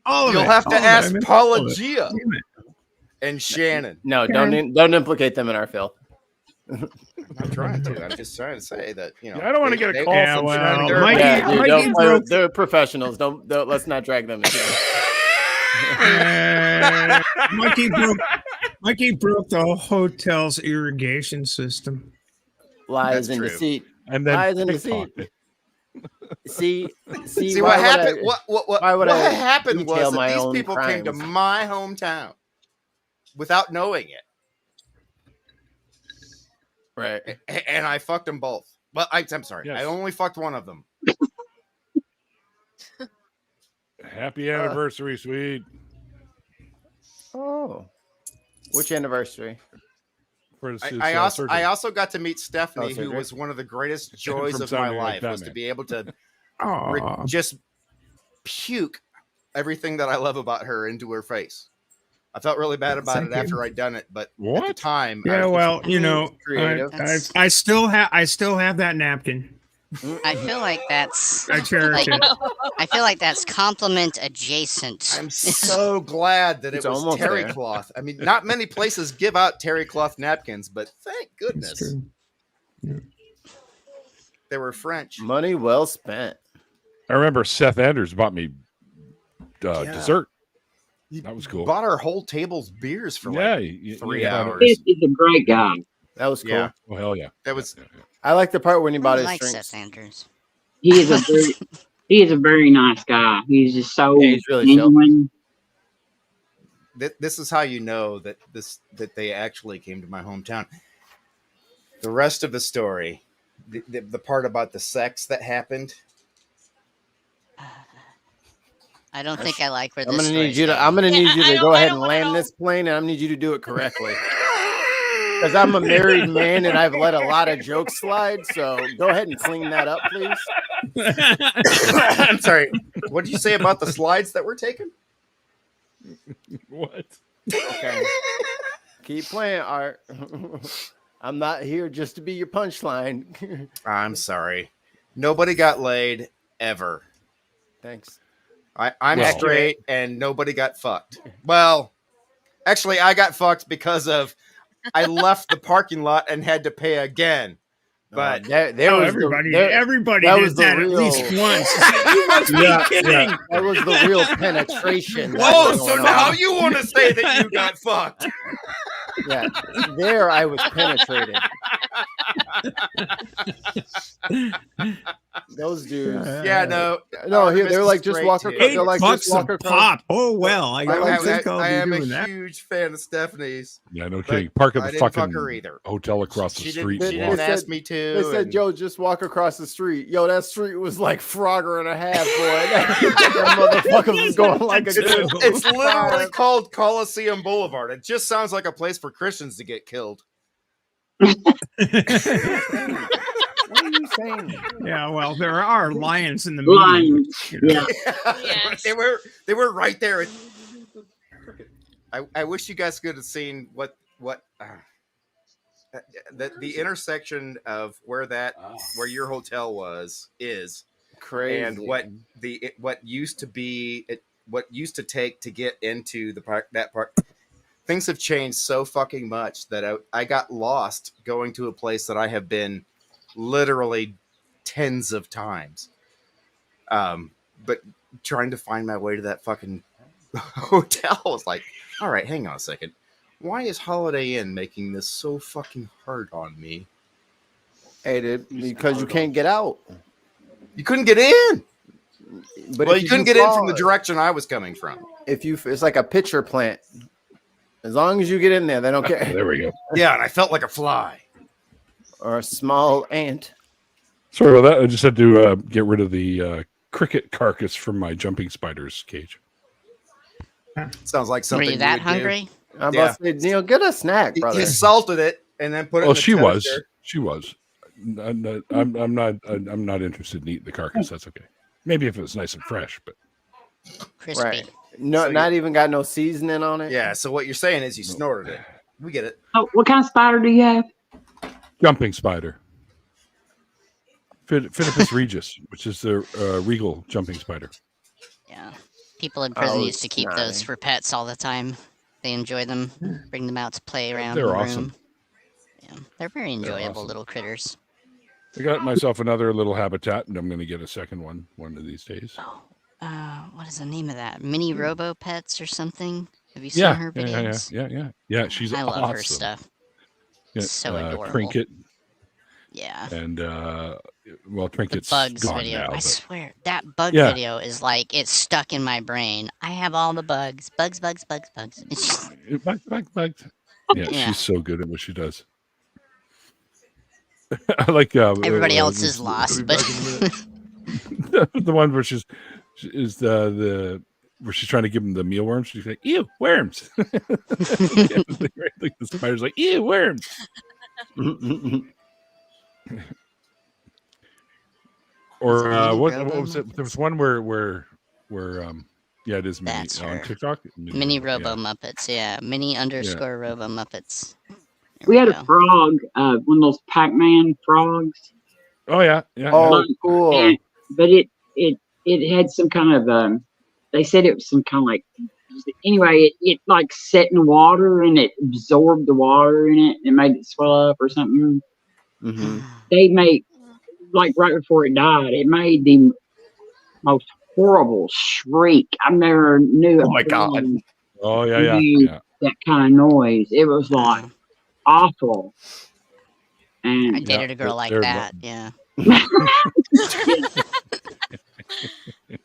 All of You'll it. have to All of it. ask I mean, Paula all of it. Gia Damn it. and Shannon. No, don't implicate them in our filth. I'm not trying to. I'm just trying to say that Yeah, I don't want to get a call Yeah, from well, Shannon. Mikey- Yeah, dude, Mikey don't play broke- with, they're professionals. Don't let's not drag them into it. Mikey broke the hotel's irrigation system. Lies That's and true. deceit. And then Lies and TikTok. deceit. See See why what would happened? I- What why would I happened detail was that my these own people came to crimes? my hometown without knowing it, Right. and I fucked them both. Well, I'm sorry, Yes. I only fucked one of them. Happy anniversary, sweet. Oh. Which anniversary? For his, I also surgery. I also got to meet Stephanie, who surgery. was one of the greatest joys From of my sounding like life, was to Batman. be able to Oh, just puke everything that I love about her into her face. I felt really bad about Thank it you. after I'd done it, but at the What? time, yeah. Well, you know, Creative. I still have that napkin. I feel like that's. I cherish Like, it. I feel like that's compliment adjacent. I'm so glad that It's it was almost terry there. cloth. I mean, not many places give out terry cloth napkins, but thank It's goodness true. they were French. Money well spent. I remember Seth Anders bought me Yeah. dessert. That was cool. Bought our whole table's beers for Yeah, like you 3 had hours. He's a great guy. That was cool. Yeah. Oh hell yeah! That was Yeah, yeah. I like the part when he I bought his like drinks. Seth Andrews. He is a very nice guy. He's just so Yeah, he's really chill. genuine. this is how you know that they actually came to my hometown. The rest of the story, the part about the sex that happened. I don't think I like where I'm this gonna need story's you to. going. I'm gonna need you I to don't- go I ahead don't and wanna land know. this plane, and I need you to do it correctly. Because I'm a married man, and I've let a lot of jokes slide. So go ahead and clean that up, please. I'm sorry. What did you say about the slides that were taken? What? Okay. Keep playing, Art. I'm not here just to be your punchline. I'm sorry. Nobody got laid ever. Thanks. I'm Well. straight and nobody got fucked. Well, actually, I got fucked because of I left the parking lot and had to pay again But everybody that did was the that real- at least once. You must be kidding. that was the real penetration. oh, so going now on. you want to say that you got fucked? Yeah, there I was penetrated. Those dudes. Yeah, no. Here they're like just walk across. $8 They're like just a walk across. pop. Oh well, I I am a doing that. huge fan of Stephanie's. Yeah, no kidding. Park at I the didn't fuck fucking her either. hotel across the She street. didn't, she and didn't walk. ask me to. They said, and- "Yo, just walk across the street." Yo, that street was like Frogger and a half, boy. That motherfucker was going like a. It's literally called Coliseum Boulevard. It just sounds like a place for Christians to get killed. What are you saying? Yeah, well, there are lions in the Lions. meeting. Yeah. Yes. They were right there. I wish you guys could have seen what the intersection of where your hotel is Crazy. and what used to take to get into the park. That park, things have changed so fucking much that I got lost going to a place that I have been literally tens of times. But trying to find my way to that fucking hotel was like, all right, hang on a second. Why is Holiday Inn making this so fucking hard on me? Hey, dude, because you can't get out. You couldn't get in. But Well, if you couldn't do get in fall- from the direction I was coming from. it's like a pitcher plant. As long as you get in there, they don't care. There we go. Yeah, and I felt like a fly. Or a small ant. Sorry about that. I just had to get rid of the cricket carcass from my jumping spider's cage. Sounds like Were something you that would do. hungry? I'm about to say, Neil, get a snack, brother. He salted it and then put it. Well, in the she was. toaster. She was. I'm not interested in eating the carcass. That's okay. Maybe if it was nice and fresh, but Crispy. Right. No, So not even got no seasoning on it. Yeah. So what you're saying is you snorted it. We get it. Oh, what kind of spider do you have? jumping spider. Phidippus regis, which is the regal jumping spider. Yeah. People in prison Oh, used to keep those nice. for pets all the time. They enjoy them. Bring them out to play around. They're in the awesome. room. Yeah, they're very enjoyable awesome. little critters. I got myself another little habitat, and I'm going to get a second one of these days. Oh, what is the name of that? Mini Robo Pets or something? Have you seen Yeah, her yeah, videos? yeah. She's I awesome. love her stuff. Yeah, So adorable. Trinket Yeah. and well, The Trinket's bugs gone video. now, I but- swear that bug Yeah. video is like it's stuck in my brain. I have all the bugs. Bugs. It's just, Bug. Yeah, Yeah. she's so good at what she does. I like everybody else this- is lost, but the one where she's the where she's trying to give him the mealworms. She's like, "Ew, worms!" Like the spider's like, "Ew, worms!" Or what was it? There was one where yeah, it is mini That's on her. TikTok. Mini yeah. Robo Muppets. Yeah, mini _ Robo Muppets. There We had go. a frog, one of those Pac-Man frogs. Oh yeah, yeah. Oh, cool. And, but it had some kind of they said it was some kind of like anyway it like set in water and it absorbed the water in it and made it swell up or something. Mhm. They made like right before it died, it made the most horrible shriek. I never knew. Oh my God. Oh yeah. That kind of noise. It was like awful. And I dated a girl like they're that. Yeah.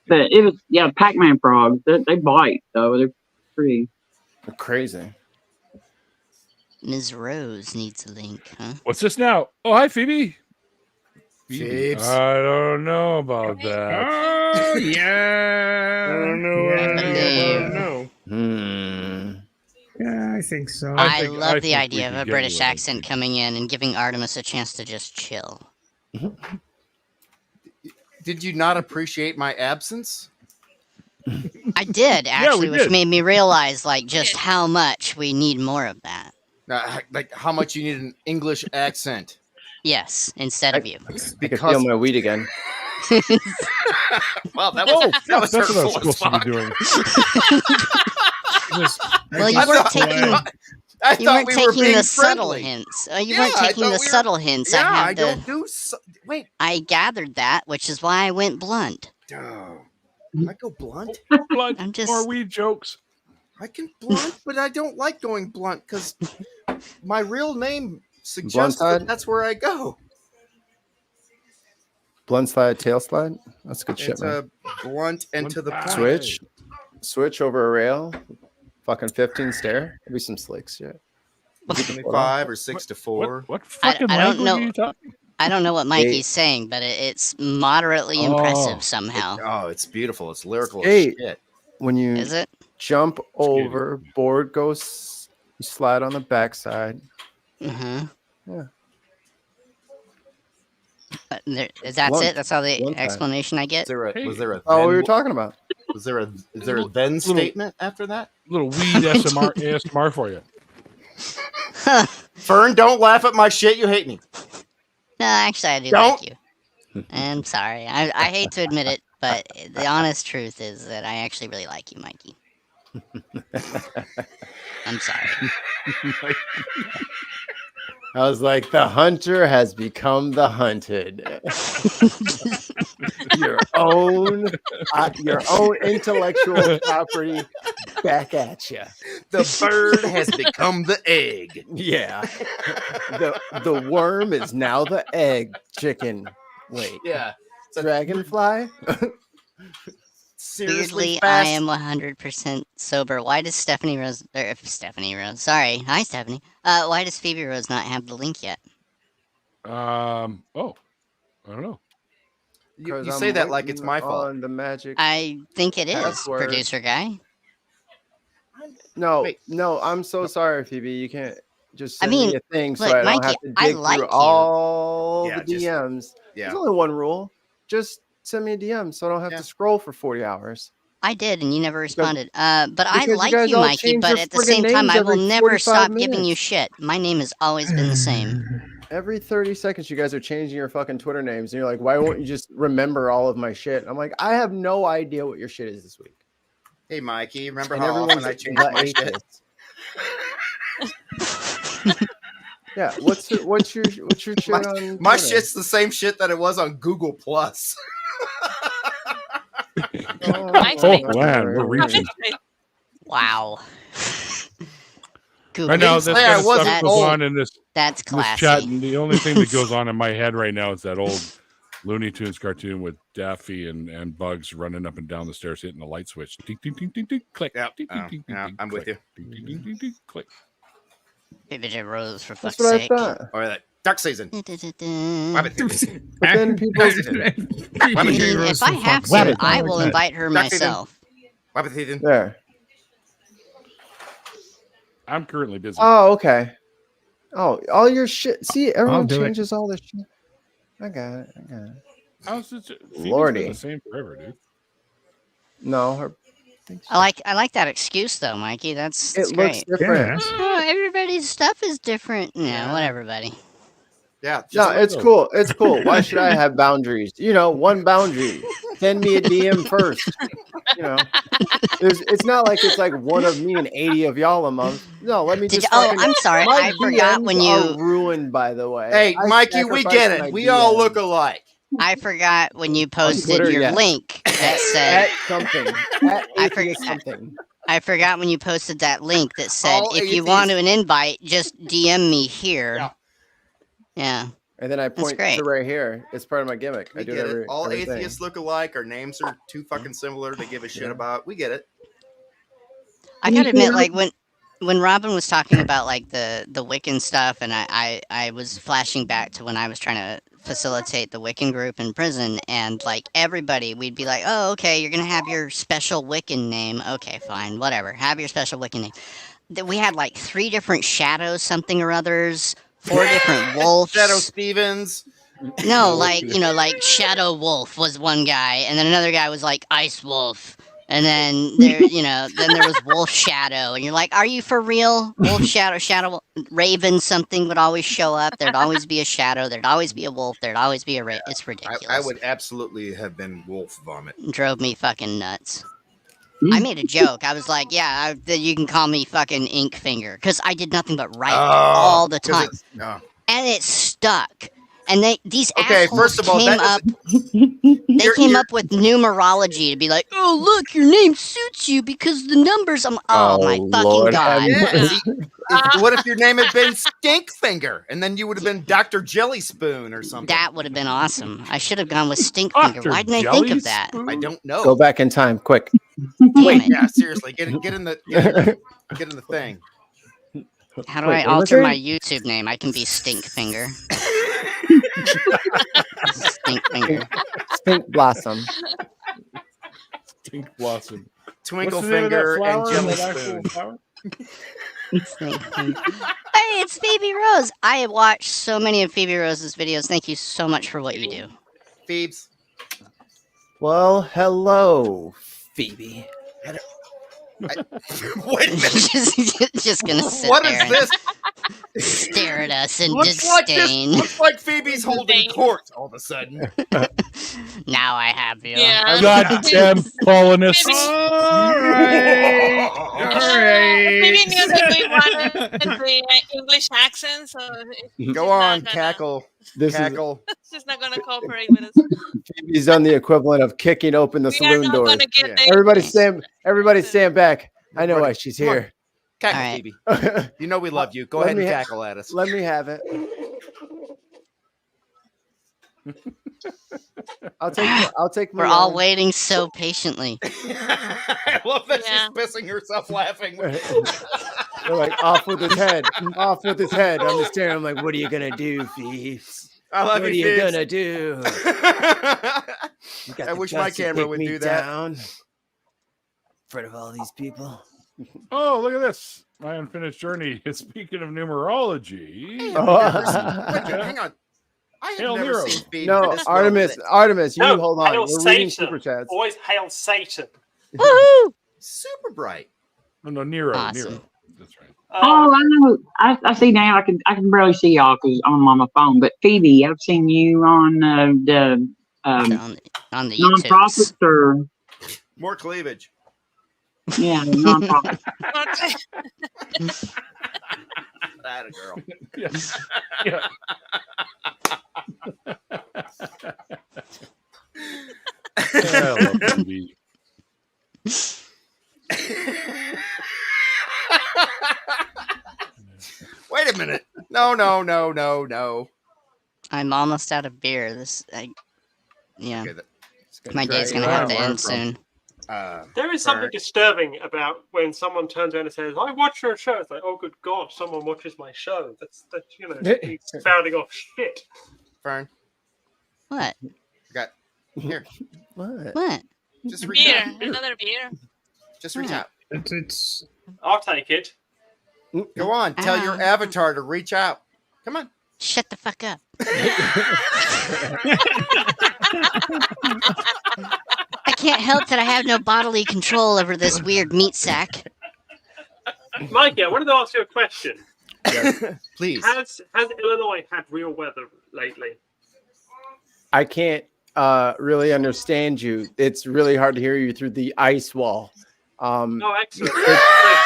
but it was Pac-Man frogs. They bite though. They're pretty. Crazy. Ms. Rose needs a link, huh? What's this now? Oh, hi, Phoebe. Phoebes. I don't know about that. Oh yeah. I don't know. Yeah, I think so. I think- love I the think we idea of could a get British you one. accent coming in and giving Artemis a chance to just chill. Did you not appreciate my absence? I did actually, which did. made me realize like just how much we need more of that. Like how much you need an English accent? Yes, instead of you. I can feel Because my weed again. well, that Oh, was that's what I hurtful was as supposed to be fuck. doing. Well, you I weren't thought- taking I You thought weren't we were taking being the subtle friendly. hints. You Yeah, weren't I taking thought the we were- subtle hints. Yeah, I I had don't to. do. Wait. I gathered that, which is why I went blunt. Oh, I go blunt. Blunt I'm just- or weed jokes. I can blunt, but I don't like going blunt because my real name suggests Blunt that side? that's where I go. Blunt slide, tail slide. That's good shit, It's man. a blunt and to the Blunt point. Switch over a rail. Fucking 15 stair. Maybe some slick shit. 25 or 6 to 4. What fucking I don't language know. are you talking? I don't know what Mikey's saying, but it's moderately impressive somehow. It's beautiful. It's lyrical Hey, as shit. when you Is it? jump over, board goes, you slide on the backside. Mm-hmm. Yeah. That's Blunt. it? That's all the Blunt side. explanation I get? Was there a Oh, then, we were talking about. is there a then statement after that? Little weed ASMR for you. Fern, don't laugh at my shit. You hate me. No, actually, I do Don't. like you. I'm sorry. I hate to admit it, but the honest truth is that I actually really like you, Mikey. I'm sorry. I was like, the hunter has become the hunted. your own intellectual property back at you. The bird has become the egg. Yeah. The worm is now the egg chicken. Wait. Yeah. Dragonfly? Seriously Weirdly, fast. I am 100% sober. Why does Stephanie Rose... Sorry. Hi, Stephanie. Why does Phoebe Rose not have the link yet? I don't know. You say that like it's my fault. On the magic. I think it is, Password. producer guy. No, I'm so sorry, Phoebe. You can't just I send mean, me a thing so look, I don't Mikey, have to I dig like through you. all Yeah, the DMs. Yeah. There's only one rule. Just send me a DM so I don't have Yeah. to scroll for 40 hours. I did, and you never responded. But I because you like guys you, all Mikey, change but your at the friggin' same time, names I will every never 45 stop giving you minutes. shit. My name has always been the same. Every 30 seconds, you guys are changing your fucking Twitter names. And you're like, why won't you just remember all of my shit? I'm like, I have no idea what your shit is this week. Hey, Mikey, remember And how often everyone's I a changed my atheist. shit? Yeah, what's your shit on My Twitter? shit's the same shit that it was on Google Plus. Oh, man, we're reaching. Wow. Right now, this Say kind I of stuff wasn't goes old. on in this That's chat, classy. and the only thing that goes on in my head right now is that old Looney Tunes cartoon with Daffy and Bugs running up and down the stairs, hitting the light switch. Ding, ding, ding, ding, ding, click. Yep. Ding, ding, ding, ding, Yeah, ding, I'm with click. you. Ding, ding, ding, ding, ding, click. Pivot Rose, for That's fuck's what I sake. thought. Or that duck season. Wabbit season. But then people, I mean, if I have to, I will invite her Duck season. myself. Wabbit season. there. I'm currently busy. Oh, okay. Oh, all your shit. See, everyone do it. changes all this shit. I got it. How's it? Phoebe's Lordy. been the same forever, dude. No, her. I like that excuse though, Mikey. That's It looks great. different. Oh, everybody's stuff is different. Yeah, whatever, buddy. Yeah. No, it's cool. It's cool. Why should I have boundaries? You know, one boundary. Send me a DM first. You know, it's not like it's like one of me and 80 of y'all a month. No, let me Did just. you, oh, fucking- I'm sorry. my I forgot DMs when are you. ruined. By the way. Hey, I Mikey, we sacrifice get my it. We all DMs. look alike. I forgot when you posted Twitter, your yes. link that said. At something. At I atheist forgot- something. I forgot when you posted that link that said, All if you atheists- want an invite, just DM me here. Yeah. Yeah. And then I point great. to right here. It's part of my gimmick. We I do get every, it. All everything. atheists look alike. Our names are too fucking similar to give a shit about. We get it. I gotta admit, like when Robin was talking about like the Wiccan stuff, and I was flashing back to when I was trying to facilitate the Wiccan group in prison, and like everybody, we'd be like, oh, okay, you're gonna have your special Wiccan name. Okay, fine, whatever. Have your special Wiccan name. We had like 3 different shadows, something or others, 4 different wolves. Shadow Stevens. No, like, you know, like Shadow Wolf was one guy, and then another guy was like Ice Wolf. And then there, you know, then there was Wolf Shadow, and you're like, "Are you for real?" Wolf Shadow, Raven, something would always show up. There'd always be a shadow. There'd always be a wolf. There'd always be a It's ridiculous. I would absolutely have been wolf vomit. Drove me fucking nuts. I made a joke. I was like, "Yeah, you can call me fucking Ink Finger," because I did nothing but write all the 'cause time, it's- oh. and it stuck. And these Okay, assholes first of all, came that up. doesn't. They came up with numerology to be like, "Oh, look, your name suits you because the numbers." Oh my fucking Lord. god! Yeah, see, what if your name had been Stink Finger, and then you would have been Dr. Jelly Spoon or something? That would have been awesome. I should have gone with Stink Finger. Dr. Why didn't I think Jelly of that? Spoon? I don't know. Go back in time, quick. Damn it! Yeah, seriously, get in the thing. How do Wait, I what was alter it? my YouTube name? I can be Stink Finger. Stink Finger. Stink Blossom. Stink Blossom. Twinkle What's the name of that Finger flower? and Jelly That actual Spoon. flower? Stink Finger. Hey, it's Phoebe Rose. I have watched so many of Phoebe Rose's videos. Thank you so much for what you do. Phoebes. Well, hello, Phoebe. Wait a minute. just gonna sit What there is this? and stare at us in Looks like disdain. looks like Phoebe's holding court all of a sudden. Now I have you. Yeah. Goddamn colonists. All right. Maybe knew that we wanted the English accent, so she's Go not on, gonna- cackle. This Cackle. She's not gonna cooperate with us. Phoebe's done the equivalent of kicking open the We are saloon not doors. gonna get Yeah. the Everybody stand back. I know why she's Come on. here. Cackle, All right. Phoebe. You know we love you. Go Let ahead and me ha- cackle at us. Let me have it. I'll take We're my all own. waiting so patiently. I love that Yeah. she's pissing herself laughing. They're like, off with his head. Off with his head. I'm just staring. I'm like, what are you gonna do, Phoebes? I love What are you, you Phoebes. gonna do? You got I the wish my guts to camera take would me do that. down in front of all these people. Oh, look at this. My unfinished journey. Speaking of numerology. Wait, hang on. I have Hail never Nero. seen Phoebe No, this well Artemis, lit. Artemis, you No, hold on. hail We're reading Satan. super chats. Always hail Satan. Woohoo! Super bright. No, Nero. Awesome. Nero. That's right. Oh, I know. I see now. I can barely see y'all because I'm on my phone. But Phoebe, I've seen you on the On the YouTubes. nonprofits or More cleavage. yeah, nonprofits. That a girl. Yeah. Yeah. I love Phoebe. Wait a minute. No. I'm almost out of beer. Yeah. Okay, My day's gonna have to end soon. There is something disturbing about when someone turns around and says, "I watch your show." It's like, oh, good God, someone watches my show. That's he's spouting off shit. Fern, What? got here. What? Just reach Beer, out. another beer. Just reach out. It's I'll take it. Go on. Tell your avatar to reach out. Come on. Shut the fuck up. I can't help that I have no bodily control over this weird meat sack. Mikey, I wanted to ask you a question. Please. Has Illinois had real weather lately? I can't really understand you. It's really hard to hear you through the ice wall. Oh, excellent.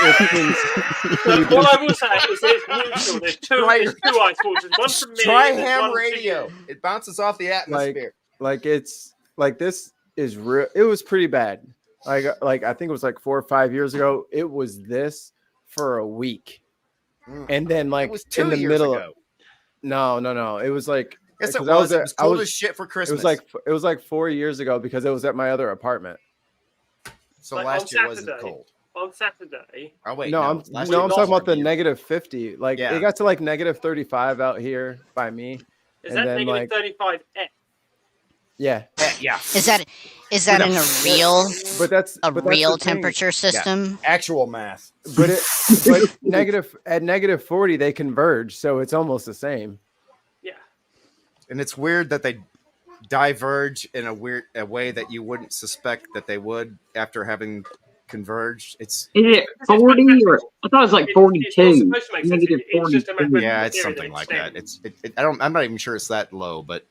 It's So all I will say is it's neutral. There's two ice balls. There's one from me. Try and there's ham one for radio. you. It bounces off the atmosphere. like it's like this is real. It was pretty bad. Like I think it was like 4 or 5 years ago. It was this for a week, and then like It was 2 in the years middle. ago. No. It was like Yes, it 'cause was. It was I cold was- as shit for Christmas. it was like 4 years ago because it was at my other apartment. so Like last on year wasn't Saturday. cold. On Saturday, Oh wait, I'm last no, year I'm was talking about the warm. negative 50. Like Yeah. it got to like negative 35 out here by me. is And that then, negative like- 35 F? Yeah, Yeah. Is that in a real but that's the thing. temperature system? Actual math. But negative at negative 40 they converge, so it's almost the same. Yeah. And it's weird that they diverge in a way that you wouldn't suspect that they would after having converged. It's Is it 40 or I thought it was like It's not 42. supposed to make sense. Negative It's just a matter of 42. yeah, it's theory something that like extends. that. I'm not even sure it's that low, but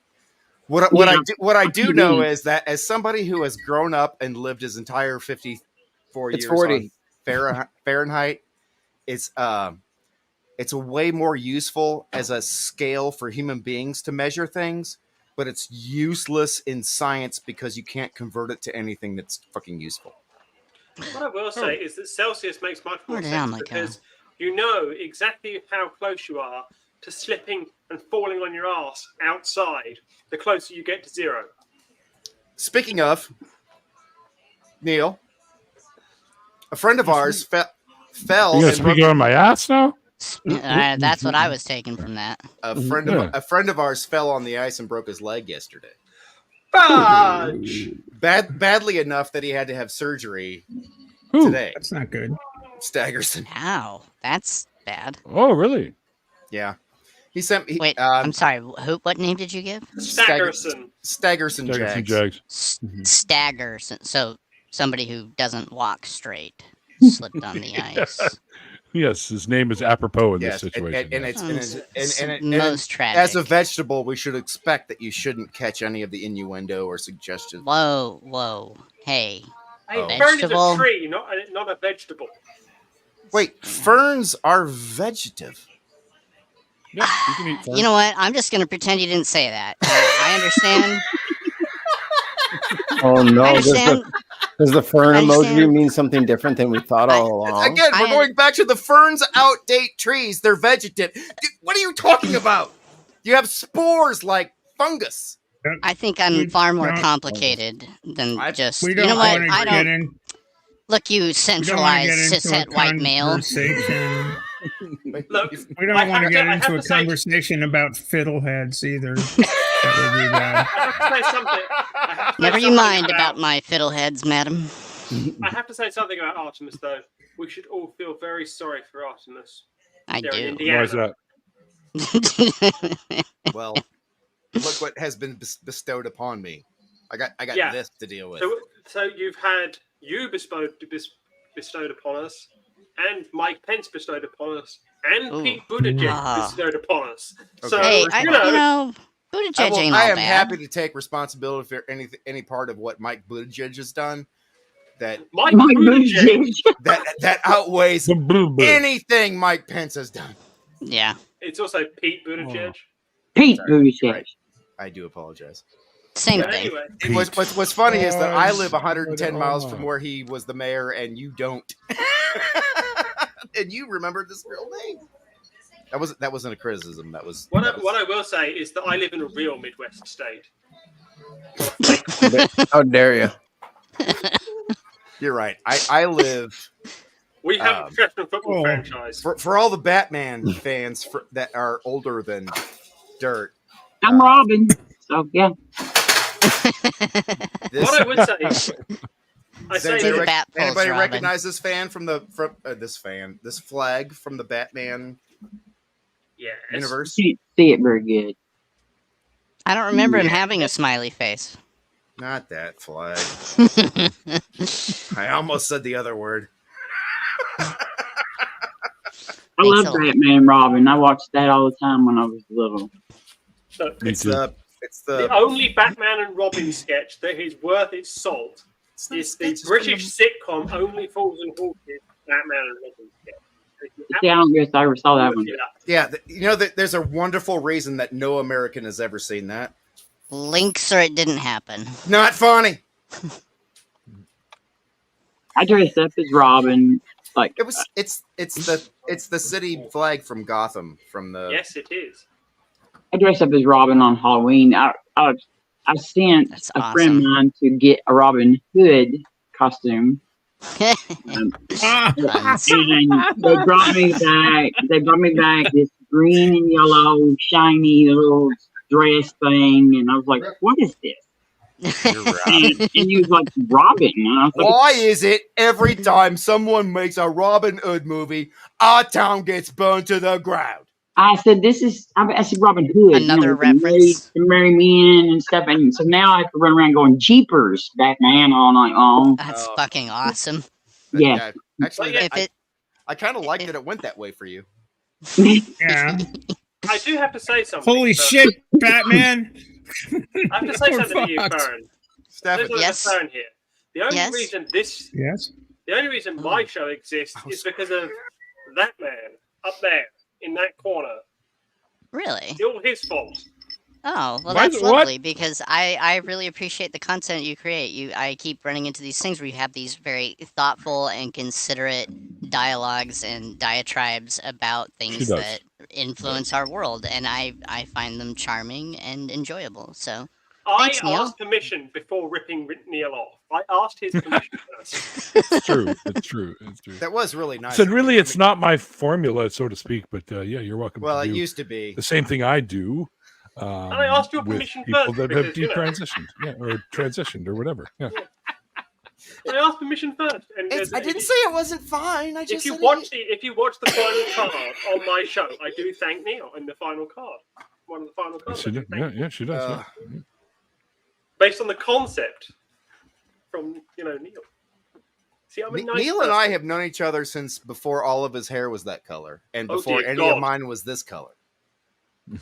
what Yeah. I do know Mhm. is that as somebody who has grown up and lived his entire 50 4 It's years 40 on Fahrenheit. It's way more useful as a scale for human beings to measure things, but it's useless in science because you can't convert it to anything that's fucking useful. What I will say is that Celsius makes much more Where did sense Emily go? because you know exactly how close you are to slipping and falling on your ass outside the closer you get to 0. Speaking of, Neil, a friend of ours fell You gonna and speak broke. on my ass now? That's what I was taking from that. A friend of ours fell on the ice and broke his leg yesterday. Fudge! Badly enough that he had to have surgery Who? today. That's not good. Staggerson. Ow, that's bad. Oh, really? Yeah. He sent. Wait, I'm sorry. What name did you give? Staggerson. Staggerson Jags. Stagger. So somebody who doesn't walk straight slipped on the ice. Yes, his name is apropos in this situation. And it's most tragic. As a vegetable, we should expect that you shouldn't catch any of the innuendo or suggestions. Whoa. Hey. Hey, fern is a tree, not a vegetable. Wait, ferns are vegetative. Yeah, you can eat ferns. You know what? I'm just going to pretend you didn't say that. I understand. Oh no! I understand. Does the fern I emoji understand. mean something different than we thought all along? Again, we're going back to the ferns outdate trees. They're vegetative. Dude, what are you talking about? You have spores like fungus. I think I'm far more complicated than just. We You don't know what? want I to get don't. in. Look, you We don't want to centralized get into a cishet white male. conversation. Look, We don't want to get into a conversation about fiddleheads either. That would be bad. I have to say something. Never you mind about my fiddleheads, madam. I have to say something about Artemis, though. We should all feel very sorry for Artemis. I They're in do. Why is Indiana. that? Well, look what has been bestowed upon me. I got Yeah. this to deal with. So you've had you bestowed upon us, and Mike Pence bestowed upon us, and Ooh. Pete Buttigieg Ah. bestowed upon us. Okay. So Hey, you know, Buttigieg ain't all I am bad. happy to take responsibility for any part of what Mike Buttigieg has done. That Mike Buttigieg. that outweighs The blue bird. anything Mike Pence has done. Yeah. It's also Pete Buttigieg. Pete Buttigieg. Right. I do apologize. Same But thing. anyway, What's funny is that I live 110 miles from where he was the mayor, and you don't. And you remember this real name. That wasn't a criticism. That was what I will say is that I live in a real Midwest state. How dare you? You're right. I live We have a professional football franchise. for all the Batman fans that are older than dirt. I'm Robin. So yeah. What I would say is, I say anybody, that Bat pulls, anybody Robin. recognize this fan from this flag from the Batman universe? Can't see it very good. I don't remember him having a smiley face. Not that flag. I almost said the other word. I love Batman and Robin. I watched that all the time when I was little. Look, Me too. It's the only Batman and Robin sketch that is worth its salt is the British sitcom Only Fools and Horses Batman and Robin sketch. See, I don't guess I ever saw that one. Yeah, there's a wonderful reason that no American has ever seen that. Links or it didn't happen. Not funny. I dressed up as Robin. Like It's the city flag from Gotham from the. Yes, it is. I dressed up as Robin on Halloween. I sent That's a friend of awesome. mine to get a Robin Hood costume. And they brought me back. They brought me back this green and yellow shiny little dress thing, and I was like, "What is this?" You're right. And he was like, "Robin." And I was like, Why is it every time someone makes a Robin Hood movie, our town gets burned to the ground? I said, I said Robin Hood. Another to reference. marry men and stuff. And so now I have to run around going, Jeepers, Batman, all night long. That's fucking awesome. Yeah. Actually, If it, I kind of like that it went that way for you. Yeah. I do have to say something. Holy but shit, Batman! I have to say We're something to you, fucked. Fern. Steph, There's Yes. Fern here. The only Yes. reason this Yes. The only reason my show exists is because of that man up there in that corner. Really? It's all his fault. Oh, well, Why- that's what? lovely because I really appreciate the content you create. I keep running into these things where you have these very thoughtful and considerate dialogues and diatribes about things does. that influence our world, and I find them charming and enjoyable. So Thanks, Neil. asked permission before ripping Neil off. I asked his permission first. It's true. It's true. It's true. That was really nice. So really, it's not my formula, so to speak. But yeah, you're welcome. Well, to it do used to be. the same thing I do. And I asked your with permission people first that because, have you know. detransitioned, or transitioned, or whatever. Yeah. I asked permission first. And I didn't say it wasn't fine. I just if you said watch the final card on my show, I do thank Neil in the final card. One of the final cards. She did. Yeah, she does. Yeah. Based on the concept from Neil. See, I'm a nice Neil and I person. have known each other since before all of his hair was that color, and Oh, before dear any God. of mine was this color.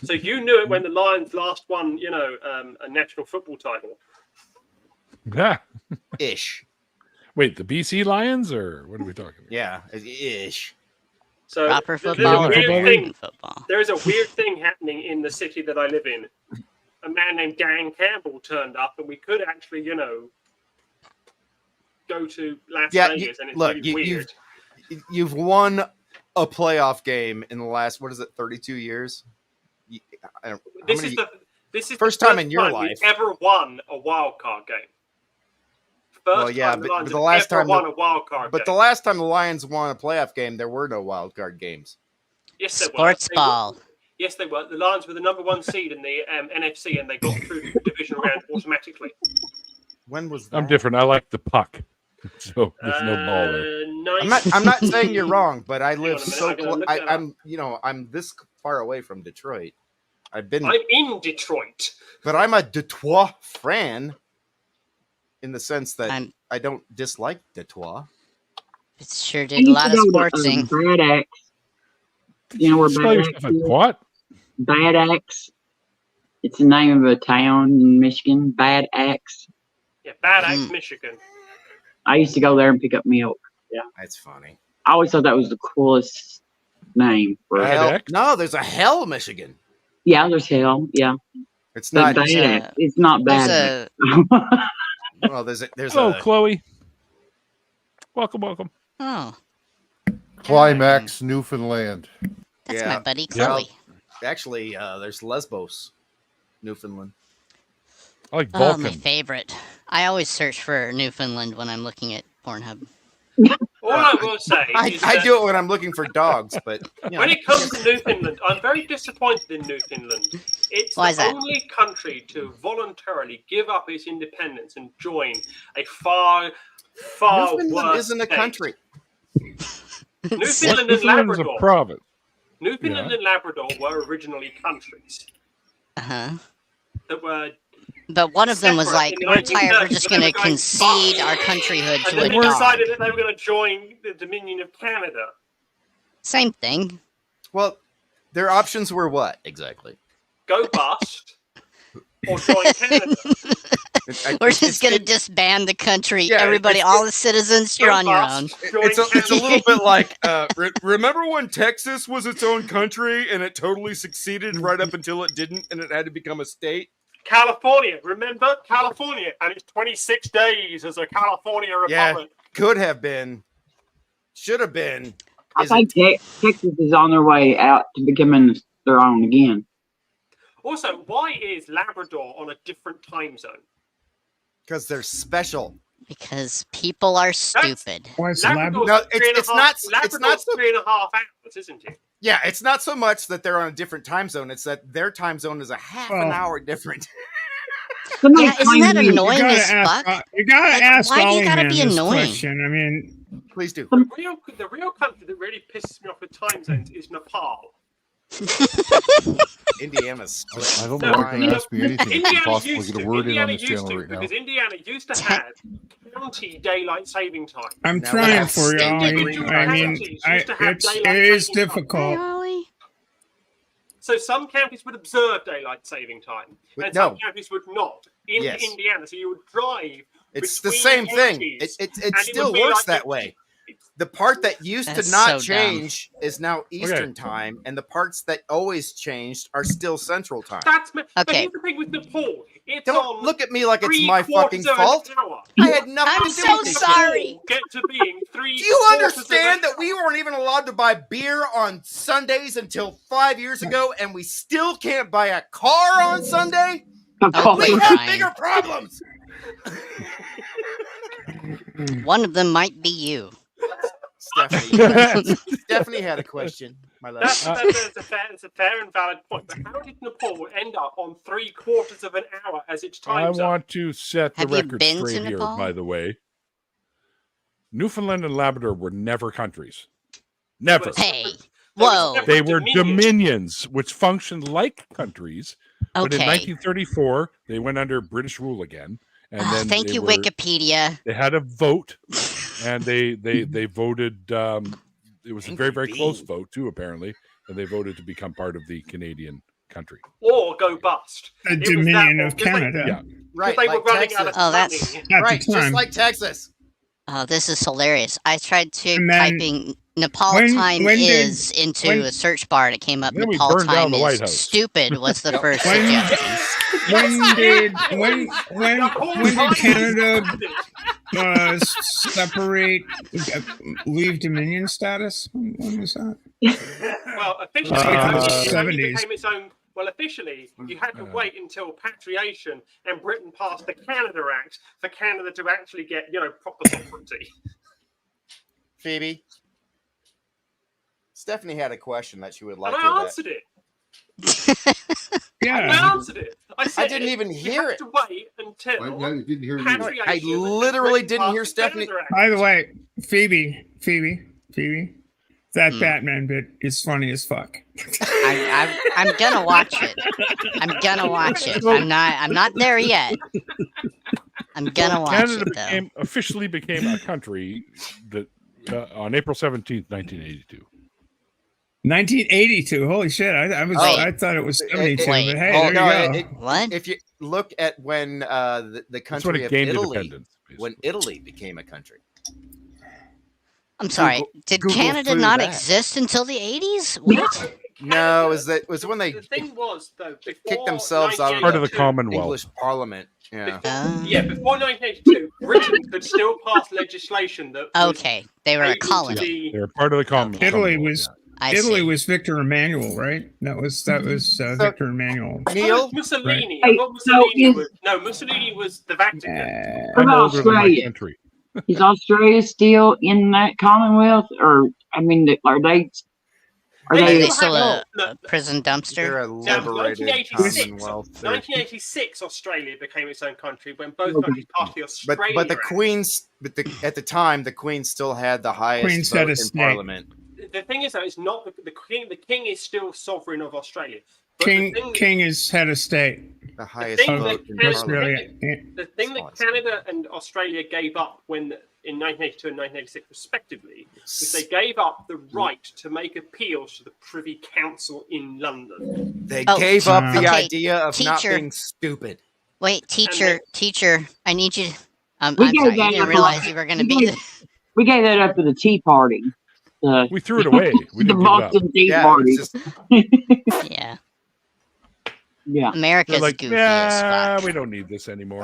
So you knew it when the Lions last won, a national football title. Yeah. Ish. Wait, the BC Lions, or what are we talking about? Yeah, ish. So Proper there's a football or weird American thing. football? There is a weird thing happening in the city that I live in. A man named Dan Campbell turned up, and we could actually, go to Las Vegas, and it's really weird. You've won a playoff game in the last 32 years. This is the first time in your we've life ever won a wild card game. Well, yeah, but the last time won a wild card but game. the last time the Lions won a playoff game, there were no wild card games. Yes, there Sports were. ball. Yes, they were. The Lions were the number one seed in the NFC, and they got through the division round automatically. When was that? I'm different. I like the puck, so there's no ball there. I'm not saying you're wrong, but I live on a minute, so I gotta close. look that up. I'm this far away from Detroit. I'm in Detroit, but I'm a Detroit fan in the sense that I don't dislike Detroit. It sure did a lot of sportsing. Bad Axe. You know where Bad Axe is? What? Bad Axe. It's the name of a town in Michigan. Bad Axe. Yeah, Bad Axe, Michigan. I used to go there and pick up milk. Yeah, that's funny. I always thought that was the coolest name for No, there's a Hell, Michigan. Yeah, there's Hell. Yeah, it's not Bad Axe. It's not Bad. Well, there's Hello, Chloe. Welcome. Oh, Climax, Newfoundland. that's my buddy Chloe. Actually, there's Lesbos, Newfoundland. I like Oh, Vulcan. my favorite. I always search for Newfoundland when I'm looking at Pornhub. All I will say is I that do it when I'm looking for dogs, but when it comes to Newfoundland, I'm very disappointed in Newfoundland. It's Why is the that? only country to voluntarily give up its independence and join a far Newfoundland worse isn't a state. country. Newfoundland and Newfoundland's Labrador. a province. Newfoundland and Labrador were originally countries Uh-huh. that were. But one of them was separate like, in the we're tired, we're 1930s, just but they going to were going concede back. our countryhood And to then a they dog. decided that they were going to join the Dominion of Canada. Same thing. Well, their options were what exactly? Go bust or join Canada. We're just going to disband the country. Yeah, Everybody, it's- all the citizens, you're on your own. It's a little bit like remember when Texas was its own country and it totally succeeded right up until it didn't and it had to become a state? California, remember California, and it's 26 days as a California republic. Could have been, should have been. I think Texas is on their way out to becoming their own again. Also, why is Labrador on a different time zone? Because they're special. Because people are stupid. Why is Labrador's No, three and a it's half- not. It's Labrador's not so. 3.5 hours, isn't it? Yeah, it's not so much that they're on a different time zone. It's that their time zone is a half an hour different. Yeah, isn't that annoying as fuck? You gotta Like, ask why do you Ollie gotta Man be this annoying? question. I mean, please do. The real country that really pisses me off with time zones is Nepal. Indiana's. I don't know why you can ask me anything. You can possibly get a word in on Indiana this used channel to, right now. because Indiana used to have county daylight saving time. I'm Now trying that's for you, Ollie. individual I mean, counties used to have it daylight is saving time. difficult. So some counties would observe daylight saving time, But and some no. counties would not. In Yes. Indiana, so you would drive It's the between same thing. countries. It And still would be works like that way. The part that used That's to not so dumb. change is now Eastern time, and the parts that always changed are still Central time. But Okay. here's the thing with Nepal. It's Don't on look at me like it's my fucking 3/4 of an fault. hour. I had nothing I'm to do so with this. sorry. Get to being Do you 3/4 understand that we weren't even allowed to buy beer on Sundays until 5 years ago, and we still can't buy a car on Sunday? Oh, We quit have crying. bigger problems. One of them might be you. Stephanie had a question, my love. That's a fair and valid point. But how did Nepal end up on 3/4 of an hour as its I time's up? want to set the Have you record been to straight here, Nepal? by the way. Newfoundland and Labrador were never countries. Never. Hey, whoa. They were dominions, which functioned like countries. But in Okay. 1934, they went under British rule again. And then Thank you, Wikipedia. They had a vote, and they voted. It was a very, very close vote too, apparently, and they voted to become part of the Canadian country. Or go bust. The Dominion of Canada. Yeah. Right, They like were running Texas. out of Oh, that's- money. At Right, the just time. like Texas. Oh, this is hilarious. I tried to And then typing Nepal when time did- is into when- a search bar, and it came up Then we Nepal burned down time the White is House. stupid. What's the first When- suggestion? when did Canada separate, leave Dominion status? When was that? Well, officially, it 70s. became its own. Well, officially, you had to wait until patriation and Britain passed the Canada Act for Canada to actually get, proper sovereignty. Phoebe. Stephanie had a question that she would like And to I answered it. I Yeah. answered it. I said didn't even you hear have it. to wait until No, you didn't hear me. patriation. I literally and didn't hear passed the Stephanie- Canada Act. By the way, Phoebe, that Batman bit is funny as fuck. I'm gonna watch it. I'm gonna watch it. I'm not there yet. I'm gonna watch Canada it though. officially became a country that on April 17th, 1982. 1982. Holy shit! I thought it was 72, Wait. but hey, Oh, there no, you go. What? If you look at when the That's when country it of gained Italy, independence. when Italy became a country. I'm sorry. Did Google Canada flew not that. exist until the 80s? What? No, it was when they The thing was, though, before kicked themselves out of Part of the 1982, Commonwealth. English Parliament. Yeah. Before 1982, Britain could still pass legislation that was Okay, they were a able to colony. be- They're part of the Commonwealth. Italy was I Italy see. was Victor Emmanuel, right? That was Victor Emmanuel. Neil, Mussolini. Right. I thought Mussolini So was Mussolini was the Vatican. Uh, I'm What about older than my Australia? country. Is Australia still in that Commonwealth, or I mean, are they? Are Are They they they? still a No. prison dumpster? they're a Now, liberated 1986, Commonwealth. They're- 1986, Australia became its own country when both Okay. countries passed the Australia But the Act. Queen's at the time the Queen still had the highest Queen said vote a in snake. Parliament. The thing is, though, it's not the King. The King is still sovereign of Australia. But the thing, King is head of state. The highest thing vote that in Canada- Parliament. Australia. the thing that Awesome. Canada and Australia gave up when in 1982 and 1986 respectively was they gave up the right to make appeals to the Privy Council in London. They Oh, gave up the okay, idea of not teacher. being stupid. Wait, teacher, I need you. I'm We sorry, gave you that didn't up realize on- you were going to we be. gave- We gave that up to the Tea Party. We threw it away. We The didn't give it up. Boston Tea Yeah, Party. it's just Yeah, Yeah. America's They're like, goofy as yeah, fuck. we don't need this anymore.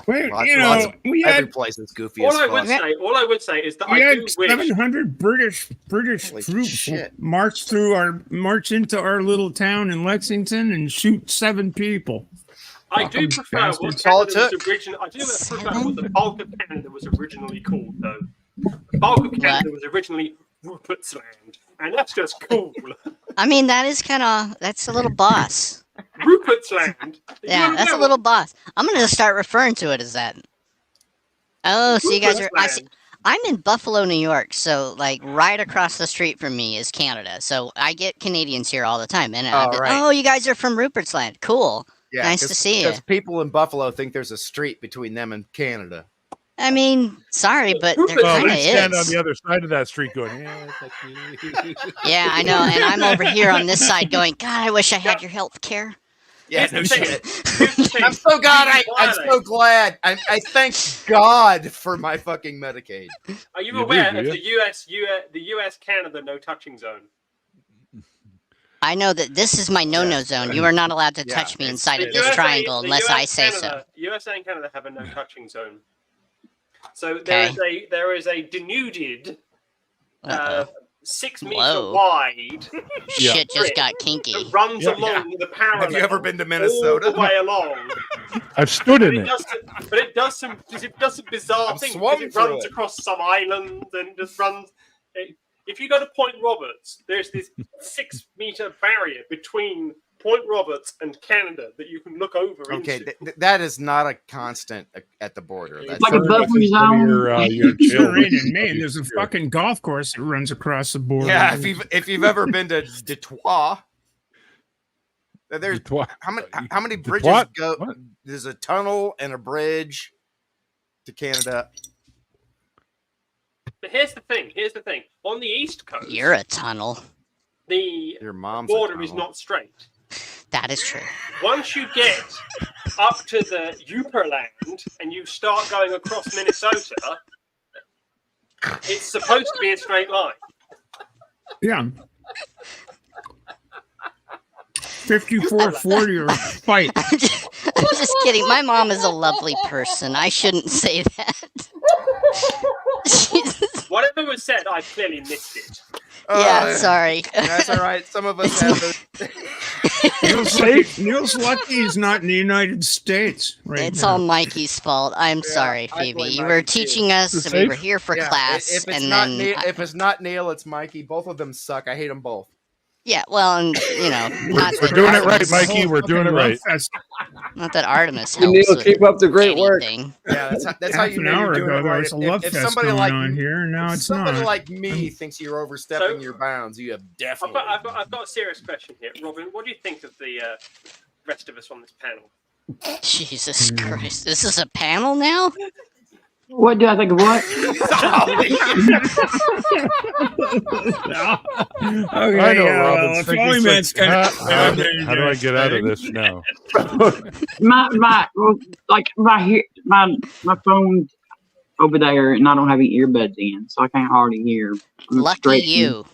Wait, lots- you lots know, of- we every had place is goofy All as I fuck. would say is that we I had do wish 700 British Holy troops shit. march into our little town in Lexington and shoot 7 people. I do prefer what bastards. All it Canada was took. originally. I do prefer what the bulk of Canada was originally called, though. The bulk of Canada was originally Rupert's Land, and that's just cool. I mean, that's a little boss. Rupert's Land. Yeah, that's a little boss. I'm going to start referring to it as that. Oh, so you guys are. I'm in Buffalo, New York, so like right across the street from me is Canada. So I get Canadians here all the time, and Oh, right. oh, you guys are from Rupert's Land. Cool. Yeah, Nice to see you. Because people in Buffalo think there's a street between them and Canada. I mean, sorry, but there Well, Well, kind we of stand on is. the other side of that street going, yeah, fuck you. Yeah, I know, and I'm over here on this side going, God, I wish I had your health care. Yeah, Here's no the thing. shit. Here's the thing. I'm so glad. I'm Violate. so glad. I thank God for my fucking Medicaid. Are you You aware do of you? the US Canada no touching zone? I know that this is my no-no Yes. zone. You are not allowed to Yeah, touch me it's- inside of The this USA triangle the unless US I say so. Canada, USA and Canada have a no touching zone. So Okay. there is a denuded Uh-oh. 6 meter Whoa. wide Shit just strip got kinky. that runs Yeah. along the parallel. Have you ever been to all Minnesota? the way along? I've stood in And it. it does some bizarre I've things. swum Because it through runs it. across some island and just runs. If you go to Point Roberts, there's this 6 meter barrier between Point Roberts and Canada that you can look over Okay, into. that is not a constant at the border. That's Like a buffer zone. Your Sure jail. ain't in Maine. There's a fucking golf course that runs across the border. yeah. If you've ever been to Detroit, there's how many bridges Detroit? go? What? There's a tunnel and a bridge to Canada. But here's the thing. On the East Coast, You're a tunnel. the Your mom's border is not straight. That is true. Once you get up to the Yuperland and you start going across Minnesota, it's supposed to be a straight line. Yeah. 54-40 or fight. I'm just kidding. My mom is a lovely person. I shouldn't say that. Jesus. Whatever was said, I clearly missed it. Yeah, sorry. That's all right. Some of us have those. Neil's lucky he's not in the United States right It's now. all Mikey's fault. I'm sorry, Phoebe. blame You Mikey, were too. teaching us. Is it We safe? were here for Yeah, class, if it's and not then if it's not Neil, it's Mikey. Both of them suck. I hate them both. yeah. Well, and not We're that doing it right, Artemis- Mikey. We're doing it right. Not that Artemis Hey, helps Neil, with keep up the great work. anything. Yeah, that's how Half you an know hour you're doing ago, it there right. was a love If fest somebody going like on here, and now if it's somebody not. like me thinks you're overstepping your bounds, you have definitely. I've got a serious question here, Robin. What do you think of the rest of us on this panel? Jesus Christ! This is a panel now. What do I think of what? Okay, I know, yeah, Robin's well, thinking, Floyd Man's like, kinda- how do I get out of this now? my phone over there, and I don't have any earbuds in, so I can't hardly hear. I'm Lucky straight- you.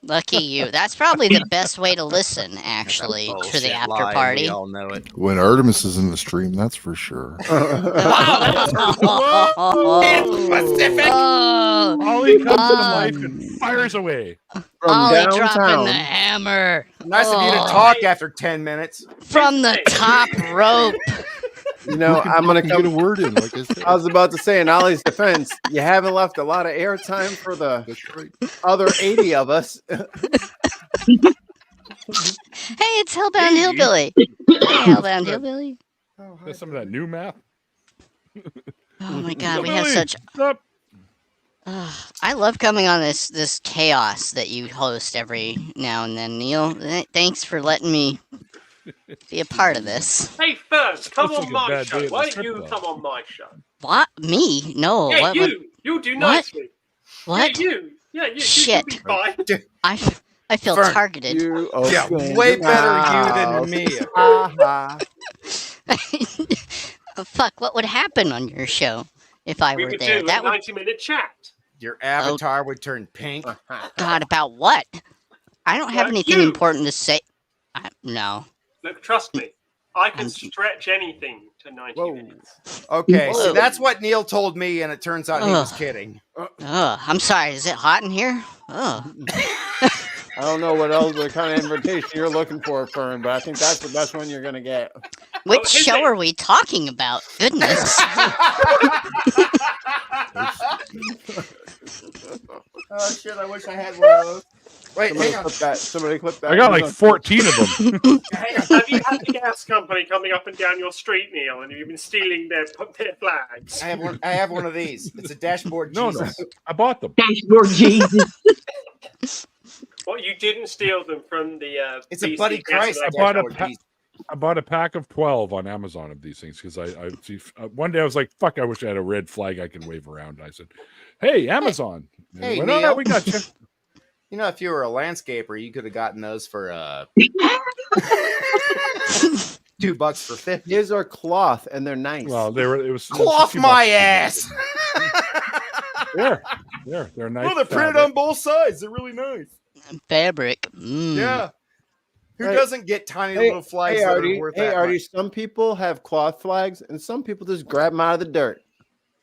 Lucky you. That's probably the best way to listen, actually, to the Bullshit after lie, party. We all know it. When Artemis is in the stream, that's for sure. Oh, Ollie comes to life and fires away. From Ollie dropping downtown. the hammer. Nice of you to Oh. talk after 10 minutes. From the top rope. You know, I'm gonna Get a come. word in, like I said. I was about to say, in Ollie's defense, you haven't left a lot of airtime for the That's right. other 80 of us. Hey, it's Hellbound Hillbilly. Hey, Hellbound Hillbilly. That's some of that new math. Oh my God, we have Hillbilly, such. stop. I love coming on this chaos that you host every now and then, Neil. Thanks for letting me be a part of this. Hey, Fern, come Looks on like a my bad show. day at Why the don't you strip come on my show? What? Me? No. Yeah, what? you do What? nicely. What? Yeah, you. Shit. You'll be fine. I feel Fern, targeted. You Yeah, open way your better you mouth. than me. Ha Oh, fuck, what would happen on your show if I We were would there? do That a would 90-minute chat. Your avatar would turn pink. ha. God about what? I don't have Like anything you. important to say. No. Look, trust me. I can I'm- stretch anything to 90 Whoa. minutes. Okay, Whoa. so that's what Neil told me, and it turns out he was Ugh. kidding. I'm sorry. Is it hot in here? Oh. I don't know what else, what kind of invitation you're looking for, Fern, but I think that's the best one you're gonna get. Which here's show the- are we talking about? Goodness. Oh shit! I wish I had one of those. Wait, Somebody hang on. clip that. Somebody clip that. I got like 14 of them. Hang on. Have you had the gas company coming up and down your street, Neil, and you've been stealing their flags? I have one of these. It's a dashboard. No, Jesus. no, I bought them. Dashboard Jesus. What, you didn't steal them from the It's a BC Buddy gas Christ. station? bought a dashboard pa- Jesus. I bought a pack of 12 on Amazon of these things because I see one day I was like, fuck, I wish I had a red flag I could wave around. And I said, hey, Amazon. And Hey, they went, "Oh, Neil." we got you. You know, if you were a landscaper, you could have gotten those for $2 for 50. His are cloth and they're nice. Well, it was Cloth $2 my ass. They're nice. Well, they're printed on both sides. They're really nice. Fabric. Mm. Yeah. Who Hey, doesn't get tiny little flags that are worth that Artie, much? some people have cloth flags and some people just grab them out of the dirt.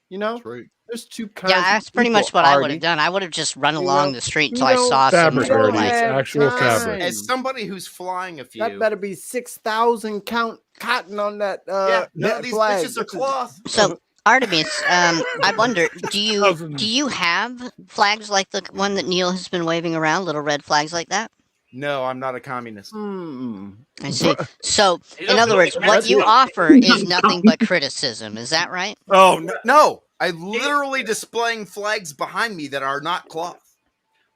You know? That's right. There's two kinds Yeah, of that's pretty people, much what I would Artie. have done. I would have just run You along know- the street you until I know, saw fabric, some. Artie. Like, It's actual fabric. As somebody who's flying a few, That better be 6,000 count cotton on that. yeah, none that of these flag. bitches are cloth. so Artemis, I wonder, do you have flags like the one that Neil has been waving around, little red flags like that? No, I'm not a communist. I see. So, He in doesn't other look words, at what that you stuff. offer is nothing but criticism. Is that right? Oh no! I'm literally displaying flags behind me that are not cloth.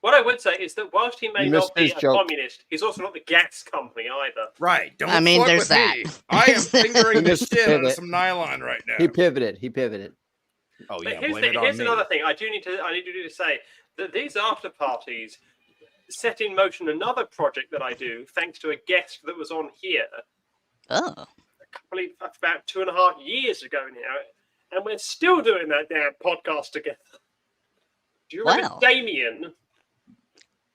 What I would say is that whilst he may You not missed be his a joke. communist, he's also not the gas company either. Right? Don't I mean, fuck there's with that. me. I am fingering the missed the shit out of pivot. some nylon right now. He pivoted. Oh But yeah, here's, blame it on here's me. another thing. I need to say that these after parties set in motion another project that I do, thanks to a guest that was on here Oh, about 2.5 years ago now, and we're still doing that damn podcast together. Do you remember Wow. Damien,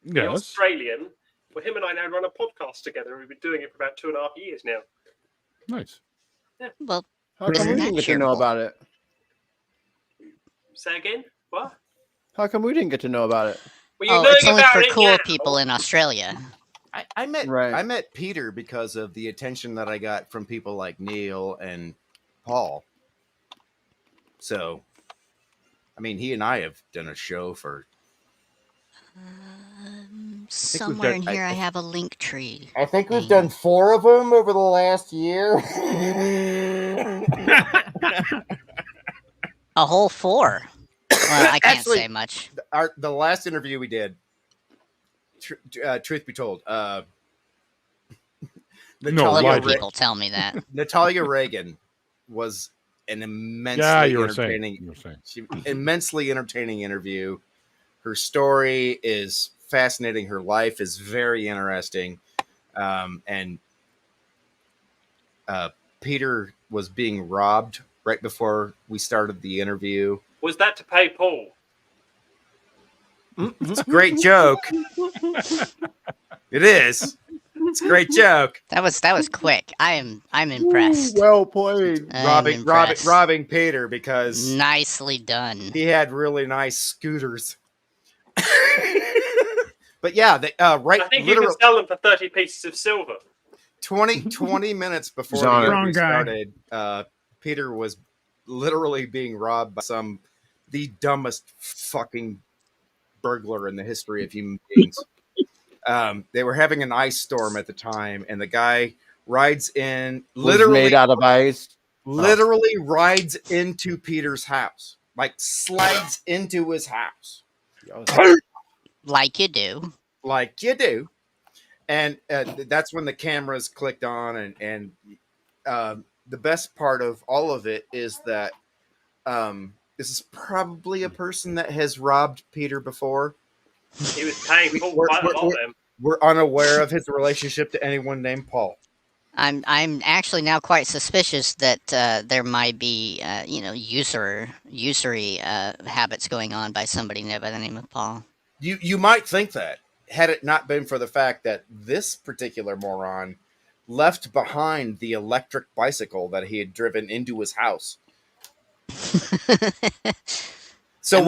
the Yes. Australian? Well, him and I now run a podcast together. We've been doing it for about 2.5 years now. Nice. well, How come Isn't we that didn't get to cheerful? know about it? Say again? What? How come we didn't get to know about it? Well, you oh, know it's only about for it cool now. people in Australia. I met Right. I met Peter because of the attention that I got from people like Neil and Paul. So, I mean, he and I have done a show for. Somewhere in done- here, I have a link tree. I think we've done 4 of them over the last year. A whole 4. Well, I can't Actually, say much. The last interview we did. Truth be told, No, Little lie to people tell me that. Natalia Reagan was an immensely Yeah, you were entertaining, saying. You were saying. immensely entertaining interview. Her story is fascinating. Her life is very interesting, and Peter was being robbed right before we started the interview. Was that to pay Paul? It's a great joke. It is. It's a great joke. That was quick. I'm impressed. Well played. I'm impressed. Robbing Peter because Nicely done. he had really nice scooters. But yeah, they, right. I think you can sell them for 30 pieces of silver. 20 minutes before the Sorry. interview Wrong guy. started, Peter was literally being robbed by the dumbest fucking burglar in the history of human beings. They were having an ice storm at the time, and the guy rides in, literally made out of ice. literally rides into Peter's house, like slides into his house. Like you do. Like you do. And that's when the cameras clicked on, and the best part of all of it is that this is probably a person that has robbed Peter before. He was paying Paul quite a lot of them. We're unaware of his relationship to anyone named Paul. I'm actually now quite suspicious that there might be usury habits going on by somebody there by the name of Paul. You might think that, had it not been for the fact that this particular moron left behind the electric bicycle that he had driven into his house. So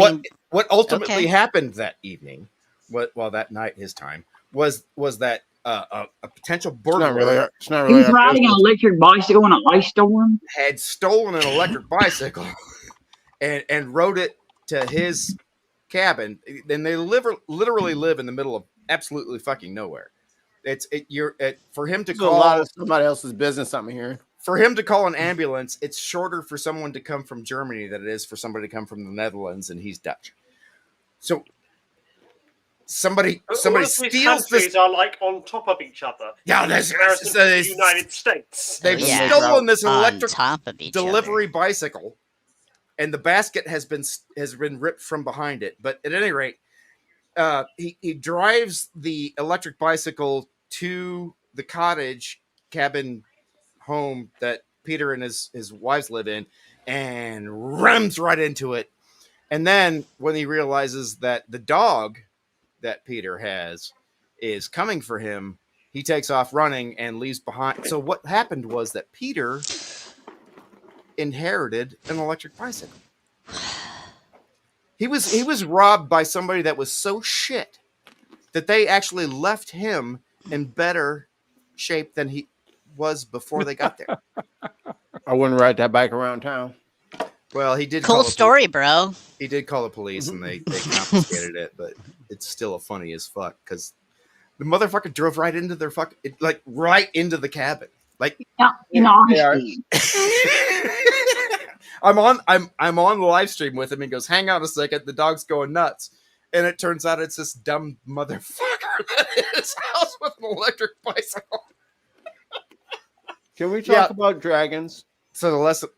what ultimately happened that evening, that night his time, was that a potential burglar It's not He really. was riding an electric bicycle in an ice storm. had stolen an electric bicycle and rode it to his cabin. And they literally live in the middle of absolutely fucking nowhere. For him to It's a call lot of somebody else's business. I'm here. For him to call an ambulance, it's shorter for someone to come from Germany than it is for somebody to come from the Netherlands, and he's Dutch. So somebody All of steals these countries this. are like on top of each other. Yeah, in that's- comparison so to they- the United States. They've Yeah. stolen this On electric top of each delivery bicycle, and the basket has been ripped from behind it. But at any rate, he drives the electric bicycle to the cottage cabin home that Peter and his wives live in, and rams right into it. And then when he realizes that the dog that Peter has is coming for him, he takes off running and leaves behind. So what happened was that Peter inherited an electric bicycle. He was robbed by somebody that was so shit that they actually left him in better shape than he was before they got there. I wouldn't ride that bike around town. Well, he did. Cool story, bro. He did call the police, and they confiscated it, but it's still funny as fuck because the motherfucker drove right into their right into the cabin. Like, I'm on the live stream with him. And he goes, "Hang on a second, the dog's going nuts," and it turns out it's this dumb motherfucker that in his house with an electric bicycle. Can we talk about dragons? So the lesson.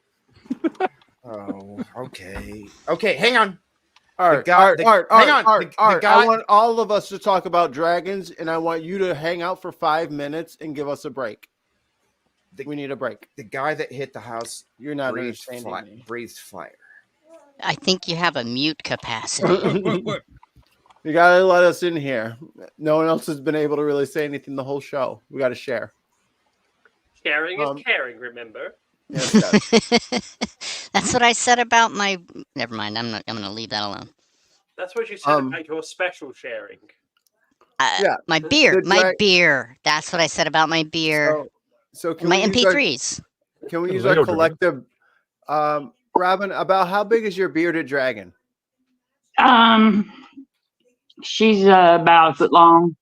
Oh, okay. Okay, hang on. Art, hang on. I want all of us to talk about dragons, and I want you to hang out for 5 minutes and give us a break. We need a break. The guy that hit the house, you're not understanding me. Breathed fire. I think you have a mute capacity. What? You gotta let us in here. No one else has been able to really say anything the whole show. We got to share. Sharing is caring, remember? Yes, That's what I said about my. Never mind. I'm going to leave that alone. That's what you said about your special sharing. My beer. My beer. That's what I said about my beer. So can my we MP3s. Can we use our collective? Robin, about how big is your bearded dragon? She's about a foot long.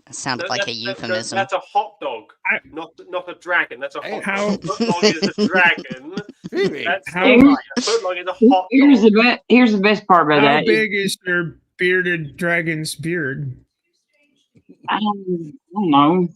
That sounded like a euphemism. That's a hot dog, not a dragon. That's a hot dog. Foot long is a dragon. Foot long is a hot dog. Here's the best part about that. How big is your bearded dragon's beard? I don't know.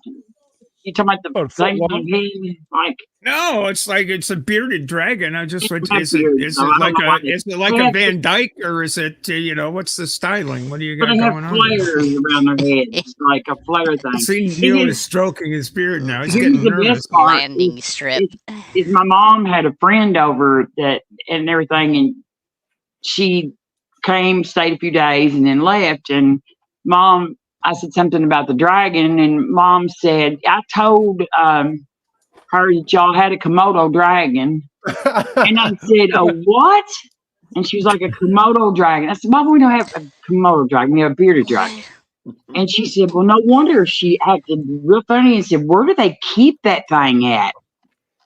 You talking about the thing on the head? Like, no, it's a bearded dragon. I just is it like a Van Dyke, or is it what's the styling? What do you got going on? Flares around their head. It's like a flare thing. See, Neil is stroking his beard now. He's getting nervous. Landing strip. Is my mom had a friend over and everything, and she came, stayed a few days, and then left. And Mom, I said something about the dragon, and Mom said, I told her that y'all had a Komodo dragon. And I said, a what? And she was like, a Komodo dragon. I said, Mom, we don't have a Komodo dragon. We have a bearded dragon. And she said, well, no wonder. She acted real funny and said, where do they keep that thing at?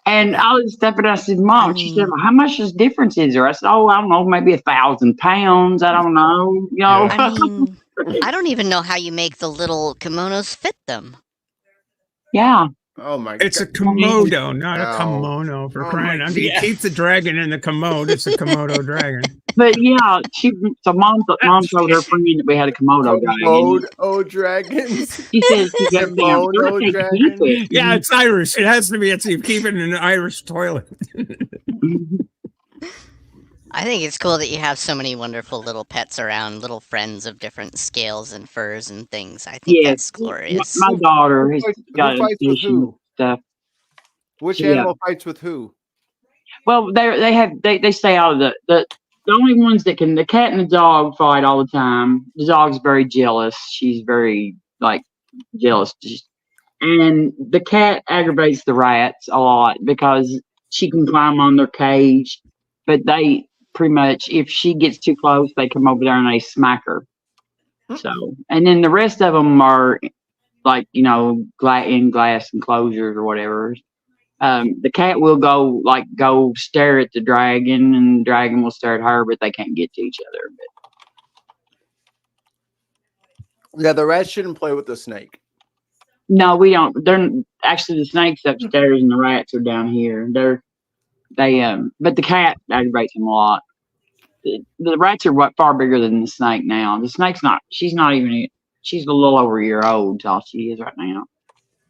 And I was stepping, I said, Mom, she said, well, how much difference is there? I said, oh, I don't know, maybe 1,000 pounds. I don't know. I mean, I don't even know how you make the little kimonos fit them. Yeah. Oh my God. It's a Komodo, not a kimono, for crying out loud. You keep the dragon in the commode. It's a Komodo dragon. But yeah, Mom told her friend that we had a Komodo dragon. Komodo dragons. She says she got Komodo dragon. Yeah, it's Irish. It has to be. You keep it in an Irish toilet. I think it's cool that you have so many wonderful little pets around, little friends of different scales and furs and things. I think that's glorious. My daughter has got who fights with who? Stuff. Which animal fights with who? Well, they stay out of the only ones that can. The cat and the dog fight all the time. The dog's very jealous. She's very jealous, and the cat aggravates the rats a lot because she can climb on their cage, but they. Pretty much, if she gets too close, they come over there and they smack her. So, and then the rest of them are in glass enclosures or whatever. The cat will go stare at the dragon, and the dragon will stare at her, but they can't get to each other. Yeah, the rats shouldn't play with the snake. No, we don't. They're actually the snake's upstairs, and the rats are down here. But the cat aggravates them a lot. The rats are far bigger than the snake now. The snake's not. She's a little over a year old. All she is right now.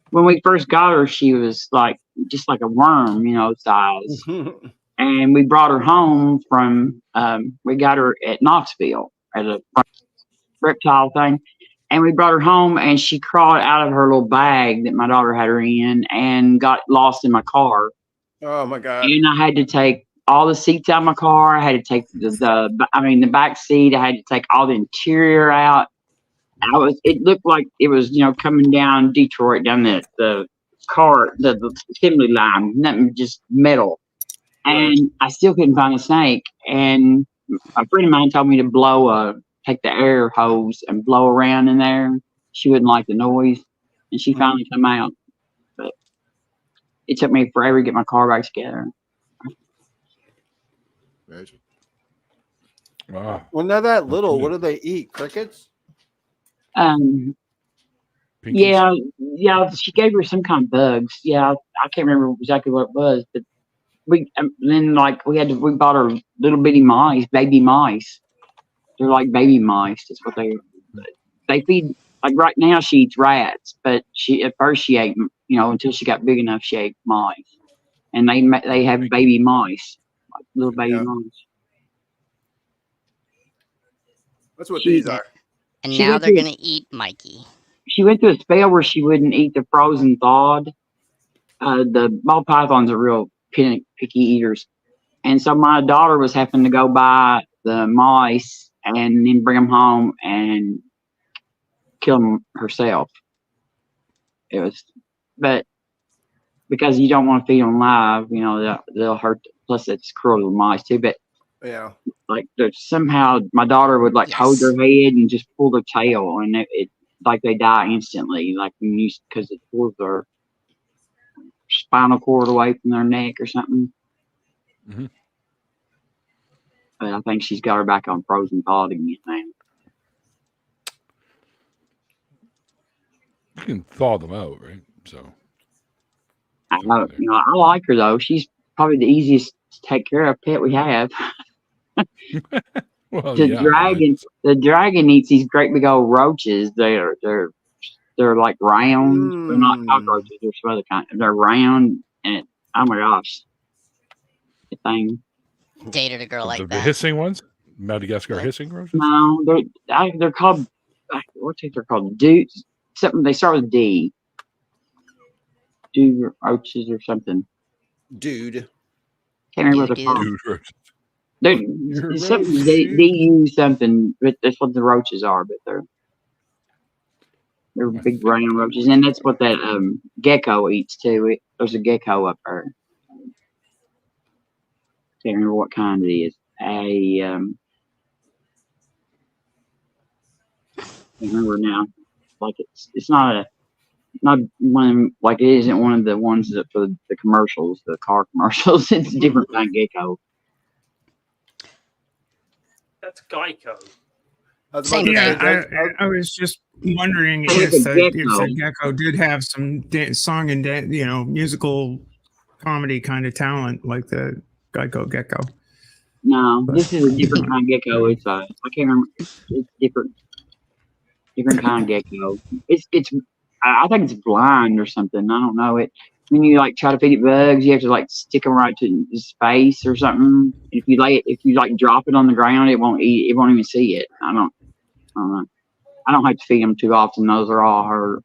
When we first got her, she was just like a worm, size. And we brought her home from. We got her at Knoxville reptile thing. And we brought her home, and she crawled out of her little bag that my daughter had her in and got lost in my car. Oh my god! And I had to take all the seats out of my car. I had to take the back seat. I had to take all the interior out. It looked like it was, coming down Detroit, down the assembly line, nothing, just metal. And I still couldn't find a snake. And a friend of mine told me to take the air hose and blow around in there. She wouldn't like the noise, and she finally came out. But it took me forever to get my car back together. Imagine. Wow. When they're that little, what do they eat? Crickets? Yeah, she gave her some kind of bugs. Yeah, I can't remember exactly what it was, but we bought her little bitty mice, baby mice. They're like baby mice. That's what they feed. Like right now, she eats rats, but at first she ate, until she got big enough, she ate mice, and they have baby mice, like little baby mice. That's what these are. And now they're gonna eat Mikey. She went through a spell where she wouldn't eat the frozen thawed. The ball pythons are real picky eaters, and so my daughter was having to go buy the mice and then bring them home and kill them herself. But because you don't want to feed them live, they'll hurt. Plus, it's cruel to the mice too. But yeah, like somehow my daughter would hold their head and just pull their tail, and it like they die instantly, like because it pulls their spinal cord away from their neck or something. Mm-hmm. But I think she's got her back on frozen thawed again now. You can thaw them out, right? So I like her though. She's probably the easiest to take care of pet we have. Well, the dragon eats these great big old roaches. They're like round. They're not cockroaches. They're some other kind. They're round, and oh my gosh, the thing. Dated a girl like that. The hissing ones, Madagascar hissing roaches. No, they're called. What's they're called? Dudes. Something they start with D. Dude roaches or something. Dude. Can't remember what they're called. Dude roaches. Something DU something, but that's what the roaches are. But they're big brown roaches, and that's what that gecko eats too. There's a gecko up there. Can't remember what kind it is. Can't remember now. Like it's not one, like it isn't one of the ones that for the commercials, the car commercials. It's a different kind of gecko. That's Geico. I was just wondering if the gecko did have some song and musical comedy kind of talent like the Geico gecko. No, this is a different kind of gecko. It's I can't remember. It's different kind of gecko. I think it's blind or something. I don't know it. When you try to feed it bugs, you have to stick them right to its face or something. If you drop it on the ground, it won't eat. It won't even see it. I don't know. I don't have to feed them too often. Those are all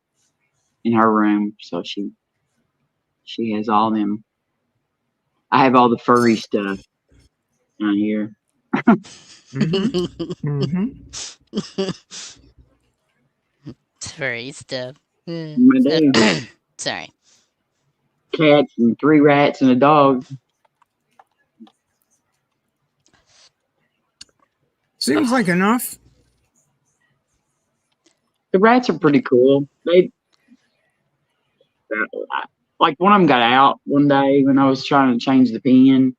in her room, so she has all them. I have all the furry stuff down here. Furry stuff. Sorry. Cats and 3 rats and a dog. Seems like enough. The rats are pretty cool. One of them got out one day when I was trying to change the pen,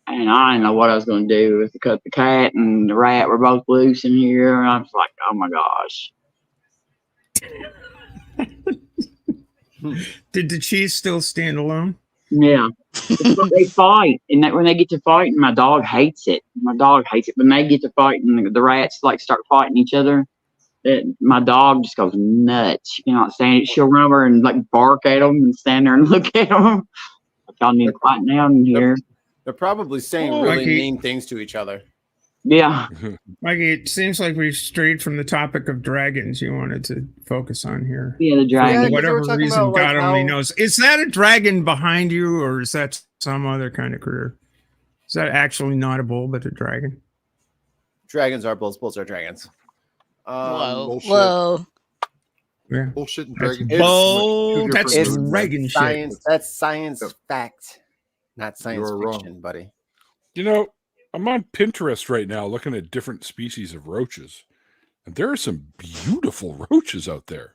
and I didn't know what I was going to do because the cat and the rat were both loose in here, and I was like, oh my gosh. Did the cheese still stand alone? Yeah. They fight, and when they get to fighting, my dog hates it. When they get to fighting, the rats start fighting each other. My dog just goes nuts. She cannot stand it. She'll run over and bark at them and stand there and look at them. Y'all need to quiet down in here. They're probably saying really mean things to each other. Yeah. Mikey, it seems like we've strayed from the topic of dragons you wanted to focus on here. Yeah, the For dragon. whatever talking reason, about, like, God only how- knows. Is that a dragon behind you, or is that some other kind of career? Is that actually not a bull, but a dragon? Dragons are bulls. Bulls are dragons. Whoa. bullshit. Whoa. Yeah. Bullshit and That's dragon. bull. That's It's dragon shit. science. That's science Yep. fact, not science You're wrong. fiction, buddy. You know, I'm on Pinterest right now looking at different species of roaches, and there are some beautiful roaches out there,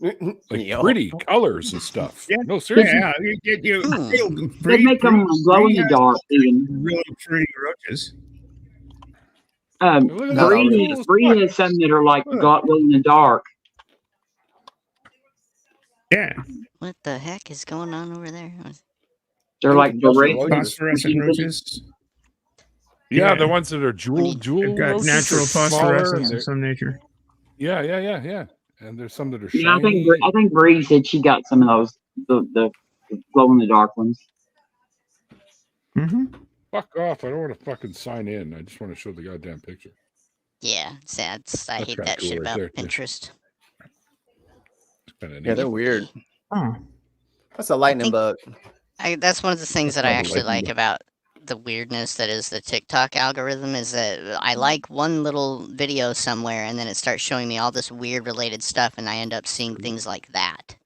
like Neil. pretty colors and stuff. Yeah. No, seriously. Yeah, They make them glow in the dark. Even. Really pretty roaches. Look at that. Bree, Bree has some that are like glow in the dark. Yeah. What the heck is going on over there? They're like the red Phosphorescent roaches. Yeah, Yeah. the ones that are jewel They've got roaches natural are smaller, phosphorescence and of some nature. yeah. And there's some that are Yeah, shiny. I think Bree said she got some of those the glow in the dark ones. Mm-hmm. Fuck off! I don't want to fucking sign in. I just want to show the goddamn picture. Yeah, sad. I That's hate kinda that cool shit right about there, yeah. Pinterest. It's kind of Yeah, they're weird. Oh. That's a lightning bug. That's one of the things that I Kinda actually like like about the weirdness that is the TikTok algorithm is that I like one little video somewhere and then it starts showing me all this weird related stuff and I end up seeing things like that.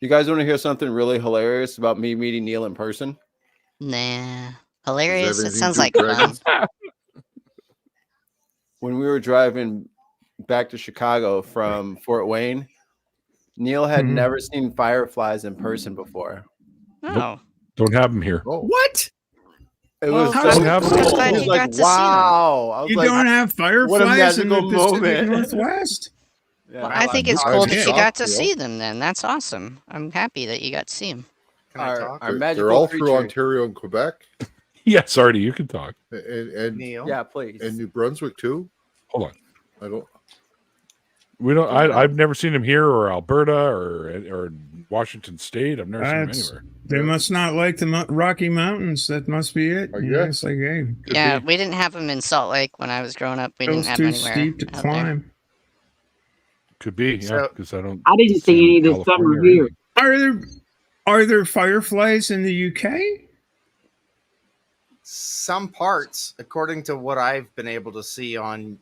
You guys want to hear something really hilarious about me meeting Neil in person? Nah. Hilarious. It anything sounds to like do with fun. dragons? When we were driving back to Chicago from Fort Wayne, Neil had Mhm. never seen fireflies in person before. Oh. Don't have them here. Oh, What? It Well, was how so is it cool. possible? It Glad was you like, got to see them. wow. I was You like, don't have fireflies in the magical Pacific moment. Northwest? yeah. Well, I think it's I cool can that you talk, got to Neil. see them then. That's awesome. I'm happy that you got to see them. Can I Our talk? they're magical all through creature. Ontario and Quebec Yes, Artie, you can talk. and Neil? Yeah, please. and New Brunswick too. Hold on. I don't. We don't. I've never seen them here or Alberta or Washington State. I've never seen them That's- anywhere. They must not like the Rocky Mountains. That must be it. I You know, guess. it's like, hey, Could Yeah, be. we didn't have them in Salt Lake when I was growing up. We it didn't was have too them anywhere steep to out there. climb. Could be, yeah, So- because I don't. I didn't see any this summer California or here. anything. Are there fireflies in the UK? Some parts, according to what I've been able to see on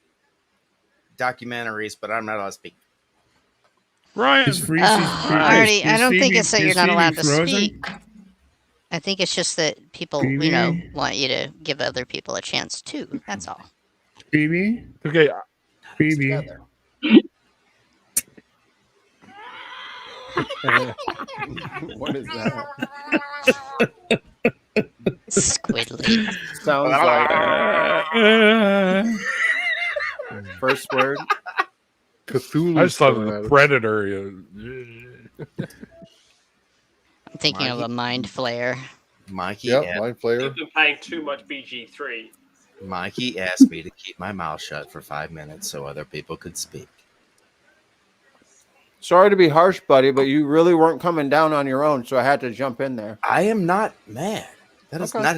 documentaries, but I'm not allowed to speak. Ryan. Is Freeze- Artie, I is don't think Phoebe- it's that is you're not Phoebe allowed to frozen? speak. I think it's just that people, you know, Phoebe? want you to give other people a chance too. That's all. Phoebe? Okay, Phoebe. Together. What is that? Squiddly. Sounds like first word. Cthulhu. I just thought of coming the at us. Predator. I'm thinking of a mind flare. Mikey, Yeah, mind flayer. You've been playing too much BG3. Mikey asked me to keep my mouth shut for 5 minutes so other people could speak. Sorry to be harsh, buddy, but you really weren't coming down on your own, so I had to jump in there. I am not mad. That is Okay. not.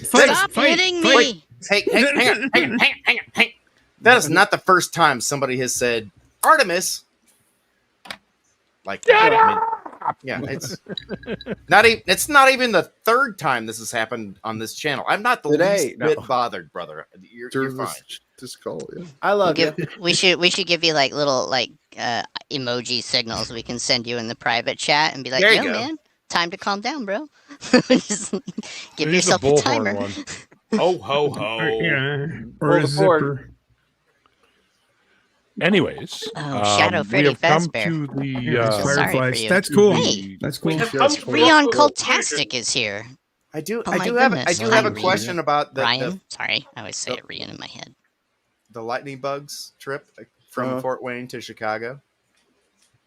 Stop hitting me! Hey, hang on. That is not the first time somebody has said Artemis. Like that. I mean, yeah, it's not even. It's not even the third time this has happened on this channel. I'm not the Today, least no. bit bothered, brother. You're During fine. this call, yeah. I love you. We should give you like little like emoji signals we can send you in the private chat and be like, There you yo go. man, time to calm down, bro. Just give Use the yourself a bullhorn timer. one. Ho ho ho! Yeah. Roll Or a the board. zipper. Anyways, Oh, Shadow we Freddy have come Fazbear. to the Yeah, Sorry for fireflies. you. That's cool. Hey. That's cool. We have Yeah, come it's to cool. Rion the Cultastic is here. I do. Oh I my do have. I goodness. do have a Hi, question about Ryan. Sorry, I always say the- it Rian in my head. the lightning bugs trip from Uh-huh. Fort Wayne to Chicago.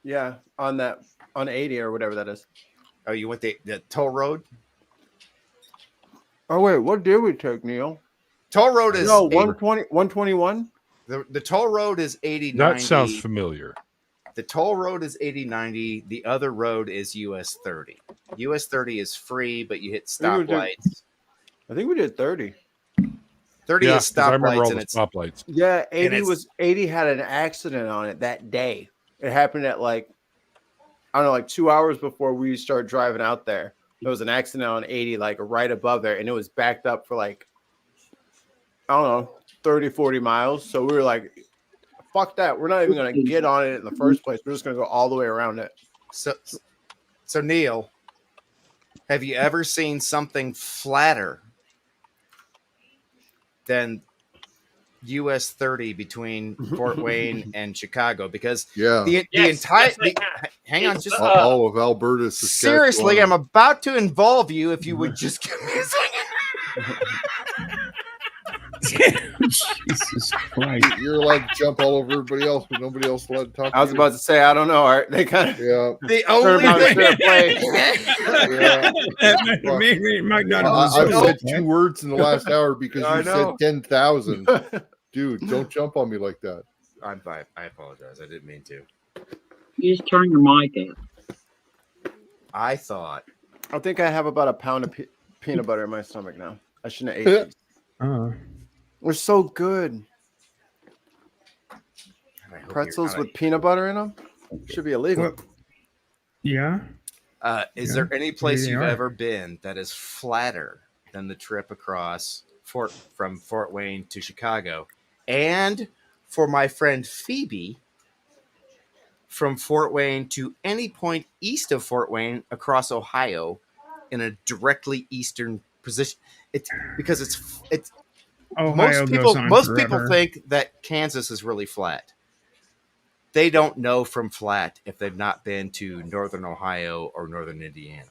Yeah, on 80 or whatever that is. Oh, you went the toll road. Oh wait, what did we take, Neil? Toll road is No, 120, 121. The toll road is 80. That sounds familiar. The toll road is 80/90. The other road is US 30. US 30 is free, but you hit stoplights. I think we did 30. 30 Yeah, is 'cause I remember stoplights, all and the it's stoplights. Yeah, And 80 had an accident on it that day. It happened at like, I don't know, like 2 hours before we started driving out there. There was an accident on 80, like right above there, and it was backed up for like, I don't know, 30, 40 miles. So we were like, fuck that. We're not even going to get on it in the first place. We're just going to go all the way around it. so Neil, have you ever seen something flatter than US 30 between Fort Wayne and Chicago? Because the entire hang on, just all of Alberta, seriously, I'm about to involve you. If you would just give me a second. Jesus Christ! You're allowed to jump all over everybody else, but nobody else allowed to talk. I was about to say, I don't know, Art. They kind of the only thing might not I've said 2 words in the last hour because you said 10,000. Dude, don't jump on me like that. I apologize. I didn't mean to. You just turn your mic out. I think I have about a pound of peanut butter in my stomach now. I shouldn't have ate these. They're so good. Pretzels with peanut butter in them should be illegal. Yeah. Is there any place you've ever been that is flatter than the trip across from Fort Wayne to Chicago? And for my friend Phoebe, from Fort Wayne to any point east of Fort Wayne across Ohio in a directly eastern position. Because it's Ohio most people think that Kansas is really flat. They don't know from flat if they've not been to northern Ohio or northern Indiana.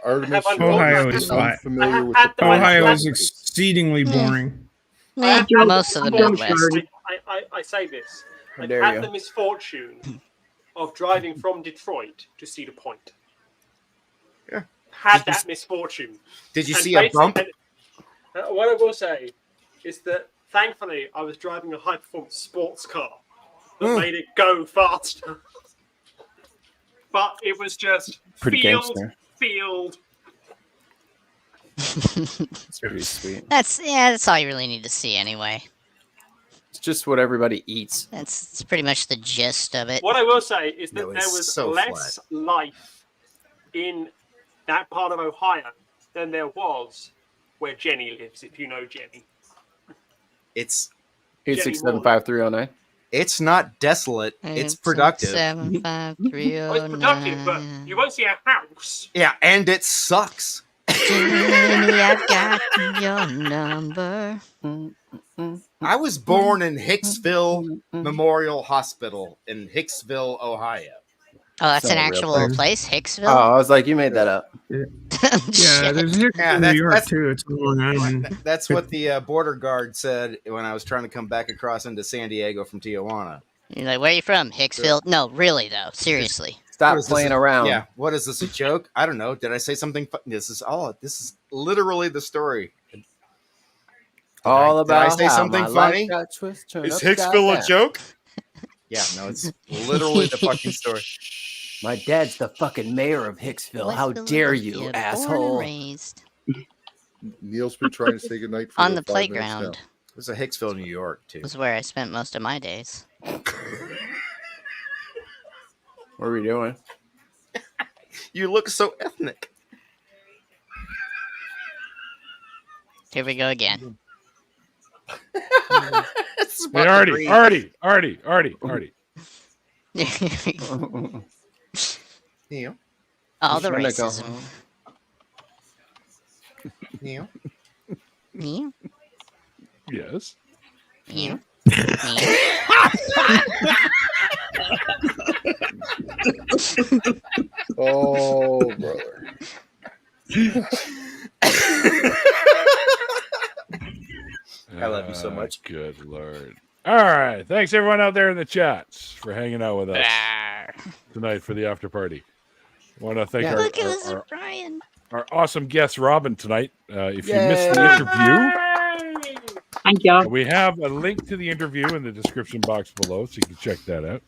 Ohio is flat. Ohio is exceedingly boring. Most of the Midwest. I say this. I dare had you. the misfortune of driving from Detroit to Cedar Point. Yeah. Had that misfortune. Did you And see a bump? What I will say is that thankfully I was driving a high-performance sports car that made it go faster. But it was just Pretty field. It's pretty sweet. That's all you really need to see anyway. It's just what everybody eats. That's pretty much the gist of it. What I will say is that No, there it's was so less life in that part of Ohio than there was where Jenny lives, if you know Jenny. It's 8675309. It's not desolate. It's productive. 75309. Oh, it's productive, but you won't see a house. Yeah, and it sucks. Jenny, I've got your number. I was born in Hicksville Memorial Hospital in Hicksville, Ohio. Oh, that's It's an not a real actual place. place, Oh, Hicksville? I was like, you made that up. Yeah, Shit. there's New York too. It's on Long Island. That's what the border guard said when I was trying to come back across into San Diego from Tijuana. You're like, where are you from? Hicksville? No, really though. Seriously. Stop What is playing this? around. Yeah, what is this, a joke? I don't know. Did I say something? This is literally the story. All about did I say how something my funny? life got turned Is upside Hicksville a down. joke? Yeah, no, it's literally the fucking story. My dad's the fucking mayor of Hicksville. How West dare Philadelphia, you, born and asshole? raised Neil's been trying to say goodnight for on the about 5 minutes playground. It was a Hicksville, New York, too. Was where I spent most of my days. What are we doing? You look so ethnic. Here we go again. It's Hey, about to Artie. Neil, All the Trying to go racism. home. Neil. Me? Yes. You? Oh, brother. I love you so much. Good Lord. All right. Thanks, everyone out there in the chats for hanging out with us tonight for the after party. Want to thank Look, it was Brian. our awesome guest, Robin, tonight. If you missed the interview, Thank y'all. we have a link to the interview in the description box below, so you can check that out.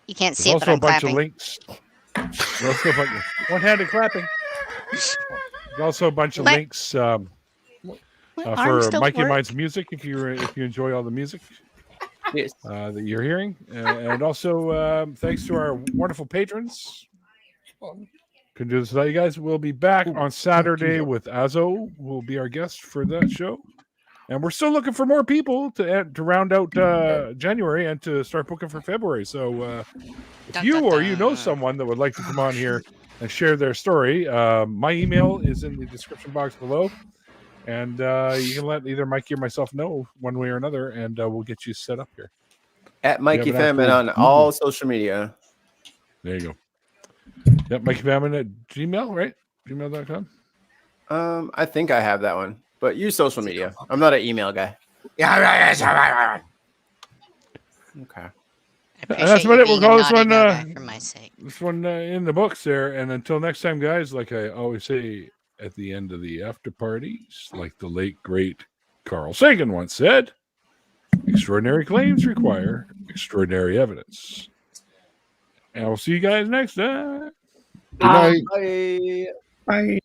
You can't There's see it, but also a I'm bunch clapping. of links. There's also a bunch of one-handed clapping. There's also a bunch of My- links My arm for still Mikey and work? Mine's music if you enjoy all the music Yes. that you're hearing, and also thanks to our wonderful patrons. Couldn't do this without you guys. We'll be back on Saturday with Azo, who will be our guest for that show. And we're still looking for more people to round out January and to start booking for February. So if you or you know someone that would like to come on here and share their story, my email is in the description box below. And you can let either Mikey or myself know one way or another, and we'll get you set up here. At Mikey Famine on all social media. There you go. Yep, Mikey Famine at Gmail, right? Gmail.com. I think I have that one, but use social media. I'm not an email guy. Yeah. Okay. That's about it. We'll call this one. For my sake. This one in the books there. And until next time, guys, like I always say at the end of the after parties, like the late great Carl Sagan once said, extraordinary claims require extraordinary evidence. And we'll see you guys next time. Good night. Bye. Bye.